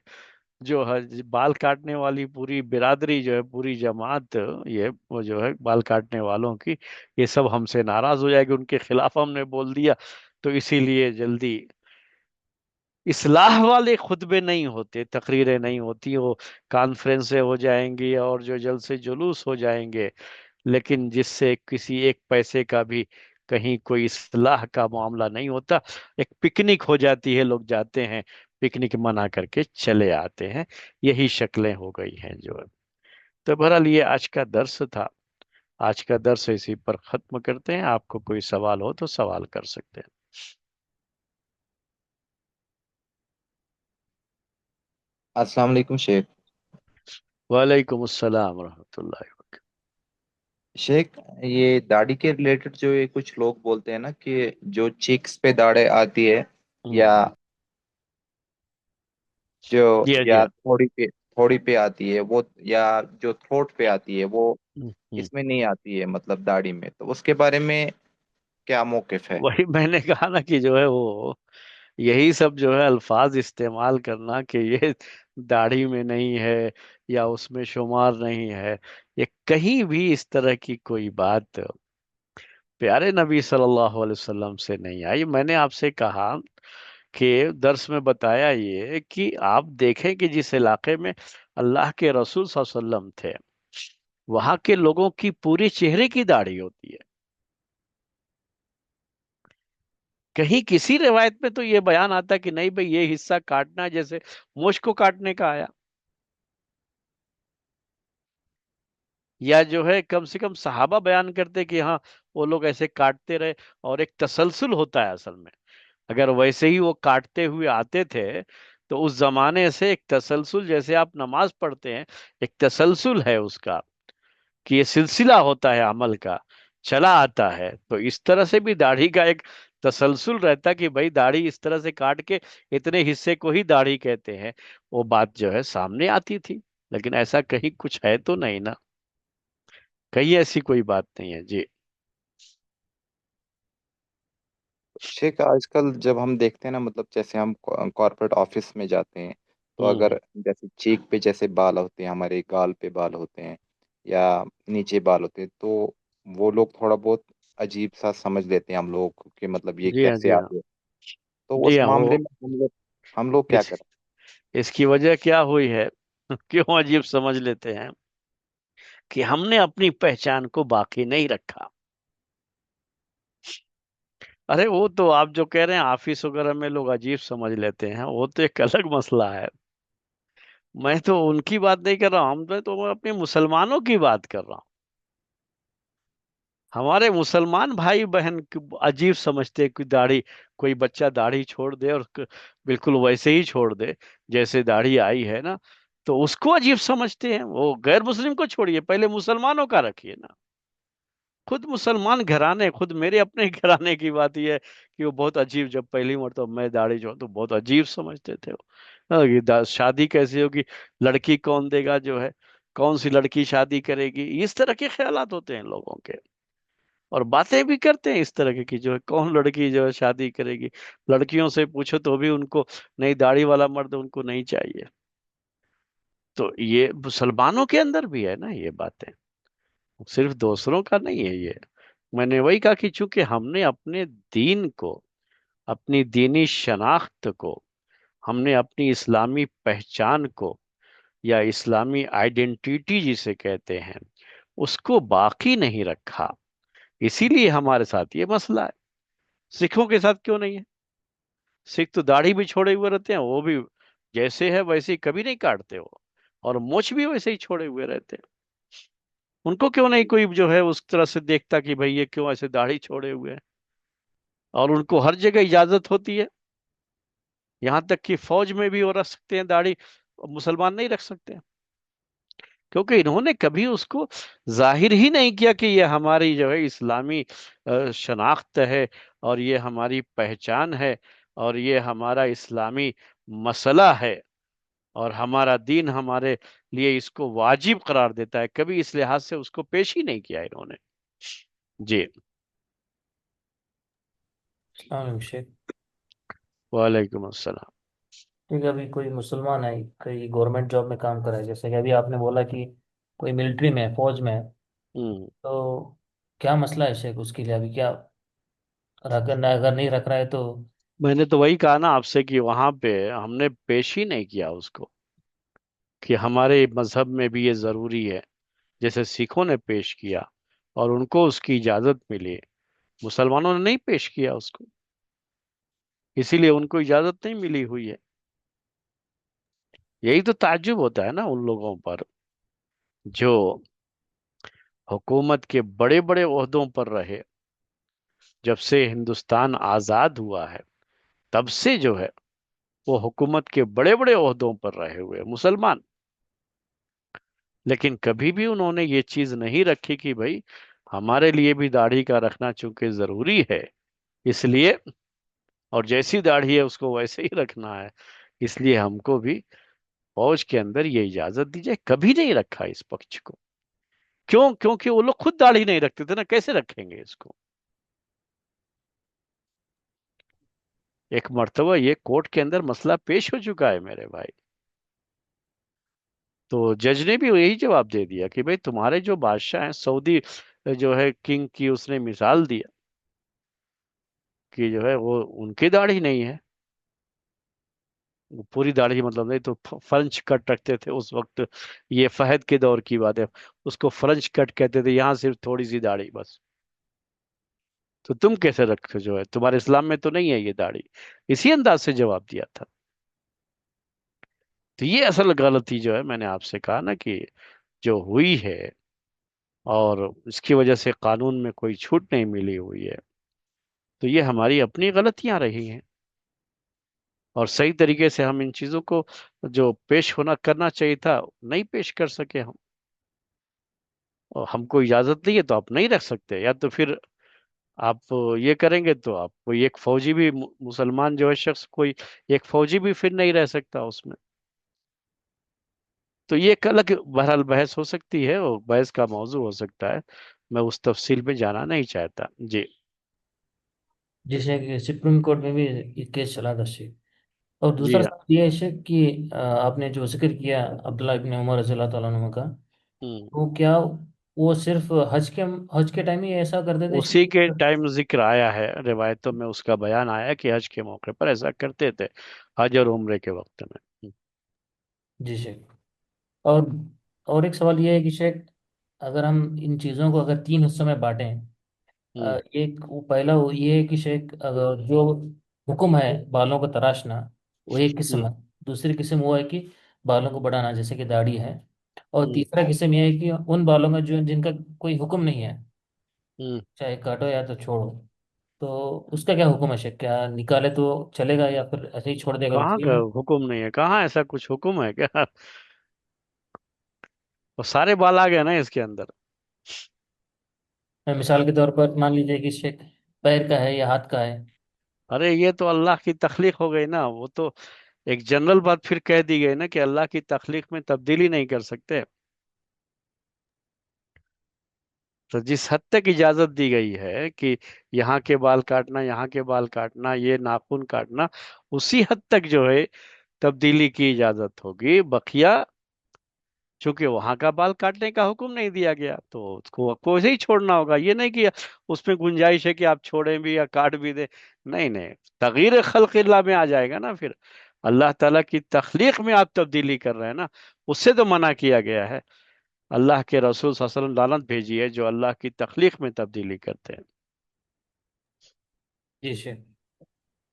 جو بال کاٹنے والی پوری برادری جو ہے، پوری جماعت، یہ وہ جو ہے بال کاٹنے والوں کی، یہ سب ہم سے ناراض ہو جائے گی، ان کے خلاف ہم نے بول دیا، تو اسی لیے جلدی اصلاح والے خطبے نہیں ہوتے، تقریریں نہیں ہوتی، وہ کانفرنسیں ہو جائیں گی اور جو جلد سے جلوس ہو جائیں گے، لیکن جس سے کسی ایک پیسے کا بھی کہیں کوئی اصلاح کا معاملہ نہیں ہوتا۔ ایک پکنک ہو جاتی ہے، لوگ جاتے ہیں، پکنک منا کر کے چلے آتے ہیں، یہی شکلیں ہو گئی ہیں جو ہے۔ تو بہرحال یہ آج کا درس تھا، آج کا درس اسی پر ختم کرتے ہیں۔ آپ کو کوئی سوال ہو تو سوال کر سکتے ہیں۔ السلام علیکم شیخ۔ وعلیکم السلام ورحمۃ اللہ وبرکاتہ۔ شیخ، یہ داڑھی کے ریلیٹڈ جو یہ کچھ لوگ بولتے ہیں نا کہ جو چیکس پہ داڑھی آتی ہے، یا ہوں، جو جی ہاں، جی یا ہاں۔ تھوڑی پہ آتی ہے وہ، یا جو تھروٹ پہ آتی ہے وہ ہوں، ہوں۔ اس میں نہیں آتی ہے، مطلب داڑھی میں، تو اس کے بارے میں کیا موقف ہے؟ وہی میں نے کہا نا کہ جو ہے وہ یہی سب جو ہے الفاظ استعمال کرنا کہ یہ داڑھی میں نہیں ہے یا اس میں شمار نہیں ہے، یہ کہیں بھی اس طرح کی کوئی بات پیارے نبی صلی اللہ علیہ وسلم سے نہیں آئی۔ میں نے آپ سے کہا کہ درس میں بتایا یہ کہ آپ دیکھیں کہ جس علاقے میں اللہ کے رسول صلی اللہ علیہ وسلم تھے وہاں کے لوگوں کی پورے چہرے کی داڑھی ہوتی ہے۔ کہیں کسی روایت میں تو یہ بیان آتا کہ نہیں بھئی یہ حصہ کاٹنا جیسے مشک کو کاٹنے کا آیا، یا جو ہے کم سے کم صحابہ بیان کرتے کہ ہاں وہ لوگ ایسے کاٹتے رہے، اور ایک تسلسل ہوتا ہے اصل میں۔ اگر ویسے ہی وہ کاٹتے ہوئے آتے تھے تو اس زمانے سے ایک تسلسل، جیسے آپ نماز پڑھتے ہیں ایک تسلسل ہے اس کا، کہ یہ سلسلہ ہوتا ہے عمل کا، چلا آتا ہے، تو اس طرح سے بھی داڑھی کا ایک تسلسل رہتا کہ بھائی داڑھی اس طرح سے کاٹ کے اتنے حصے کو ہی داڑھی کہتے ہیں، وہ بات جو ہے سامنے آتی تھی، لیکن ایسا کہیں کچھ ہے تو نہیں نا، کہیں ایسی کوئی بات نہیں ہے جی۔ شیخ آج کل جب ہم دیکھتے ہیں نا، مطلب جیسے ہم کارپوریٹ آفس میں جاتے ہیں، تو اگر ہوں جیسے چیک پہ جیسے بال ہوتے ہیں، ہمارے گال پہ بال ہوتے ہیں یا نیچے بال ہوتے ہیں، تو وہ لوگ تھوڑا بہت عجیب سا سمجھ لیتے ہیں ہم لوگ کہ مطلب یہ جی ہاں کیسے جی آ ہاں گئے۔ تو جی اس ہاں، وہ معاملے میں ہم لوگ کیا اس کریں؟ اس کی وجہ کیا ہوئی ہے کیوں عجیب سمجھ لیتے ہیں؟ کہ ہم نے اپنی پہچان کو باقی نہیں رکھا۔ ارے وہ تو آپ جو کہہ رہے ہیں آفس وغیرہ میں لوگ عجیب سمجھ لیتے ہیں، وہ تو ایک الگ مسئلہ ہے، میں تو ان کی بات نہیں کر رہا ہوں، تو میں اپنے مسلمانوں کی بات کر رہا ہوں۔ ہمارے مسلمان بھائی بہن عجیب سمجھتے کہ داڑھی، کوئی بچہ داڑھی چھوڑ دے اور بالکل ویسے ہی چھوڑ دے جیسے داڑھی آئی ہے نا، تو اس کو عجیب سمجھتے ہیں۔ وہ غیر مسلم کو چھوڑیے، پہلے مسلمانوں کا رکھیے نا۔ خود مسلمان گھرانے، خود میرے اپنے گھرانے کی بات یہ ہے کہ وہ بہت عجیب، جب پہلی مرتبہ میں داڑھی چھوڑ تو بہت عجیب سمجھتے تھے وہ۔ یہ شادی کیسی ہوگی، لڑکی کون دے گا، جو ہے کون سی لڑکی شادی کرے گی، اس طرح کے خیالات ہوتے ہیں لوگوں کے، اور باتیں بھی کرتے ہیں اس طرح کی کہ جو ہے کون لڑکی جو ہے شادی کرے گی۔ لڑکیوں سے پوچھو تو بھی ان کو نہیں، داڑھی والا مرد ان کو نہیں چاہیے۔ تو یہ مسلمانوں کے اندر بھی ہے نا یہ باتیں، صرف دوسروں کا نہیں ہے یہ۔ میں نے وہی کہا کہ چونکہ ہم نے اپنے دین کو، اپنی دینی شناخت کو، ہم نے اپنی اسلامی پہچان کو یا اسلامی آئیڈینٹیٹی جسے کہتے ہیں، اس کو باقی نہیں رکھا، اسی لیے ہمارے ساتھ یہ مسئلہ ہے۔ سکھوں کے ساتھ کیوں نہیں ہے؟ سکھ تو داڑھی بھی چھوڑے ہوئے رہتے ہیں، وہ بھی جیسے ہے ویسے ہی کبھی نہیں کاٹتے وہ، اور مونچھ بھی ویسے ہی چھوڑے ہوئے رہتے ہیں۔ ان کو کیوں نہیں کوئی جو ہے اس طرح سے دیکھتا کہ بھئی یہ کیوں ایسے داڑھی چھوڑے ہوئے ہیں؟ اور ان کو ہر جگہ اجازت ہوتی ہے، یہاں تک کہ فوج میں بھی وہ رکھ سکتے ہیں داڑھی، مسلمان نہیں رکھ سکتے، کیونکہ انہوں نے کبھی اس کو ظاہر ہی نہیں کیا کہ یہ ہماری جو ہے اسلامی شناخت ہے، اور یہ ہماری پہچان ہے، اور یہ ہمارا اسلامی مسئلہ ہے، اور ہمارا دین ہمارے لیے اس کو واجب قرار دیتا ہے، کبھی اس لحاظ سے اس کو پیش ہی نہیں کیا انہوں نے جی۔ السلام علیکم شیخ۔ وعلیکم السلام۔ ٹھیک ہے، ابھی کوئی مسلمان ہے، کوئی گورنمنٹ جاب میں کام کر رہا ہے، جیسے کہ ابھی آپ نے بولا کہ کوئی ملٹری میں ہے، فوج میں ہے، ہوں تو کیا مسئلہ ہے شیخ اس کے لیے؟ ابھی کیا اگر نہیں رکھ رہا ہے تو؟ میں نے تو وہی کہا نا آپ سے کہ وہاں پہ ہم نے پیش ہی نہیں کیا اس کو، کہ ہمارے مذہب میں بھی یہ ضروری ہے، جیسے سکھوں نے پیش کیا اور ان کو اس کی اجازت ملی، مسلمانوں نے نہیں پیش کیا اس کو، اسی لیے ان کو اجازت نہیں ملی ہوئی ہے۔ یہی تو تعجب ہوتا ہے نا ان لوگوں پر جو حکومت کے بڑے بڑے عہدوں پر رہے، جب سے ہندوستان آزاد ہوا ہے تب سے جو ہے وہ حکومت کے بڑے بڑے عہدوں پر رہے ہوئے مسلمان، لیکن کبھی بھی انہوں نے یہ چیز نہیں رکھی کہ بھائی ہمارے لیے بھی داڑھی کا رکھنا چونکہ ضروری ہے، اس لیے، اور جیسی داڑھی ہے اس کو ویسے ہی رکھنا ہے، اس لیے ہم کو بھی فوج کے اندر یہ اجازت دی جائے۔ کبھی نہیں رکھا اس پکچ کو، کیوں؟ کیونکہ وہ لوگ خود داڑھی نہیں رکھتے تھے نا، کیسے رکھیں گے اس کو؟ ایک مرتبہ یہ کورٹ کے اندر مسئلہ پیش ہو چکا ہے میرے بھائی، تو جج نے بھی یہی جواب دے دیا کہ بھئی تمہارے جو بادشاہ ہیں، سعودی جو ہے کنگ کی اس نے مثال دیا کہ جو ہے وہ ان کی داڑھی نہیں ہے، وہ پوری داڑھی مطلب نہیں تو فرنچ کٹ رکھتے تھے اس وقت، یہ فہد کے دور کی بات ہے، اس کو فرنچ کٹ کہتے تھے، یہاں صرف تھوڑی سی داڑھی بس، تو تم کیسے رکھتے جو ہے، تمہارے اسلام میں تو نہیں ہے یہ داڑھی، اسی انداز سے جواب دیا تھا۔ تو یہ اصل غلطی جو ہے میں نے آپ سے کہا نا کہ جو ہوئی ہے، اور اس کی وجہ سے قانون میں کوئی چھوٹ نہیں ملی ہوئی ہے، تو یہ ہماری اپنی غلطیاں رہی ہیں، اور صحیح طریقے سے ہم ان چیزوں کو جو پیش ہونا کرنا چاہیے تھا نہیں پیش کر سکے ہم۔ اور ہم کو اجازت نہیں ہے تو آپ نہیں رکھ سکتے، یا تو پھر آپ یہ کریں گے تو آپ کوئی ایک فوجی بھی مسلمان جو ہے شخص، کوئی ایک فوجی بھی پھر نہیں رہ سکتا اس میں. تو یہ ایک الگ بہرحال بحث ہو سکتی ہے، اور بحث کا موضوع ہو سکتا ہے، میں اس تفصیل میں جانا نہیں چاہتا. جی جیسے کہ سپریم کورٹ میں بھی یہ کیس چلا تھا شیخ. اور جی دوسرا ہاں. سوال یہ ہے شیخ کہ آپ نے جو ذکر کیا عبداللہ ابن عمر رضی اللہ تعالیٰ عنہ کا، ہوں. تو کیا وہ صرف حج کے ٹائم ہی ایسا کرتے تھے اسی کے شیخ؟ ٹائم ذکر آیا ہے روایتوں میں، اس کا بیان آیا کہ حج کے موقع پر ایسا کرتے تھے، حج اور عمرے کے وقت میں. جی شیخ. اور اور ایک سوال یہ ہے کہ شیخ، اگر ہم ان چیزوں کو اگر تین حصوں میں بانٹیں، ہوں. ایک پہلا وہ یہ ہے کہ شیخ اگر جو حکم ہے بالوں کو تراشنا، وہ ایک قسم ہوں. ہے. دوسری قسم وہ ہے کہ بالوں کو بڑھانا جیسے کہ داڑھی ہے. اور ہوں. تیسرا قسم یہ ہے کہ ان بالوں میں جو جن کا کوئی حکم نہیں ہے، ہوں. چاہے کاٹو یا تو چھوڑو. تو اس کا کیا حکم ہے شیخ؟ کیا نکالے تو چلے گا یا پھر ایسے ہی چھوڑ دے گا تو کہاں ٹھیک کا ہے؟ حکم نہیں ہے، کہاں ایسا کچھ حکم ہے کیا؟ وہ سارے بال آ گئے نا اس کے اندر. مثال کے طور پر مان لیجیے کہ شیخ پیر کا ہے یا ہاتھ کا ہے. ارے یہ تو اللہ کی تخلیق ہو گئی نا، وہ تو ایک جنرل بات پھر کہہ دی گئی نا کہ اللہ کی تخلیق میں تبدیلی نہیں کر سکتے. تو جس حد تک اجازت دی گئی ہے کہ یہاں کے بال کاٹنا، یہاں کے بال کاٹنا، یہ ناخن کاٹنا، اسی حد تک جو ہے تبدیلی کی اجازت ہوگی. بقیہ چونکہ وہاں کا بال کاٹنے کا حکم نہیں دیا گیا تو اس کو ویسے ہی چھوڑنا ہوگا. یہ نہیں کہ اس میں گنجائش ہے کہ آپ چھوڑیں بھی یا کاٹ بھی دیں. نہیں نہیں، تغیر خلق اللہ میں آ جائے گا نا پھر. اللہ تعالیٰ کی تخلیق میں آپ تبدیلی کر رہے ہیں نا، اس سے تو منع کیا گیا ہے. اللہ کے رسول صلی اللہ علیہ وسلم لعنت بھیجی ہے جو اللہ کی تخلیق میں تبدیلی کرتے ہیں. جی شیخ.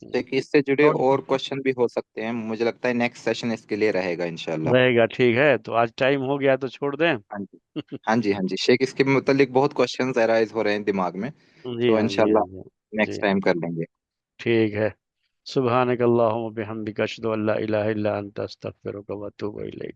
دیکھیے اس سے جڑے اور اور کوشچن بھی ہو سکتے ہیں، مجھے لگتا ہے نیکسٹ سیشن اس کے لیے رہے گا انشاءاللہ. رہے گا، ٹھیک ہے. تو آج ٹائم ہو گیا تو چھوڑ دیں. ہاں جی. ہاں جی. ہاں جی شیخ، اس کے متعلق بہت کوشچنز ارائز ہو رہے ہیں دماغ میں، جی تو ہاں، جی انشاءاللہ ہاں، جی جی. نیکسٹ ٹائم کر لیں گے. ٹھیک ہے. سبحانک اللہم و بحمدک، اشہد ان لا الہ الا انت، استغفرک و اتوب الیک.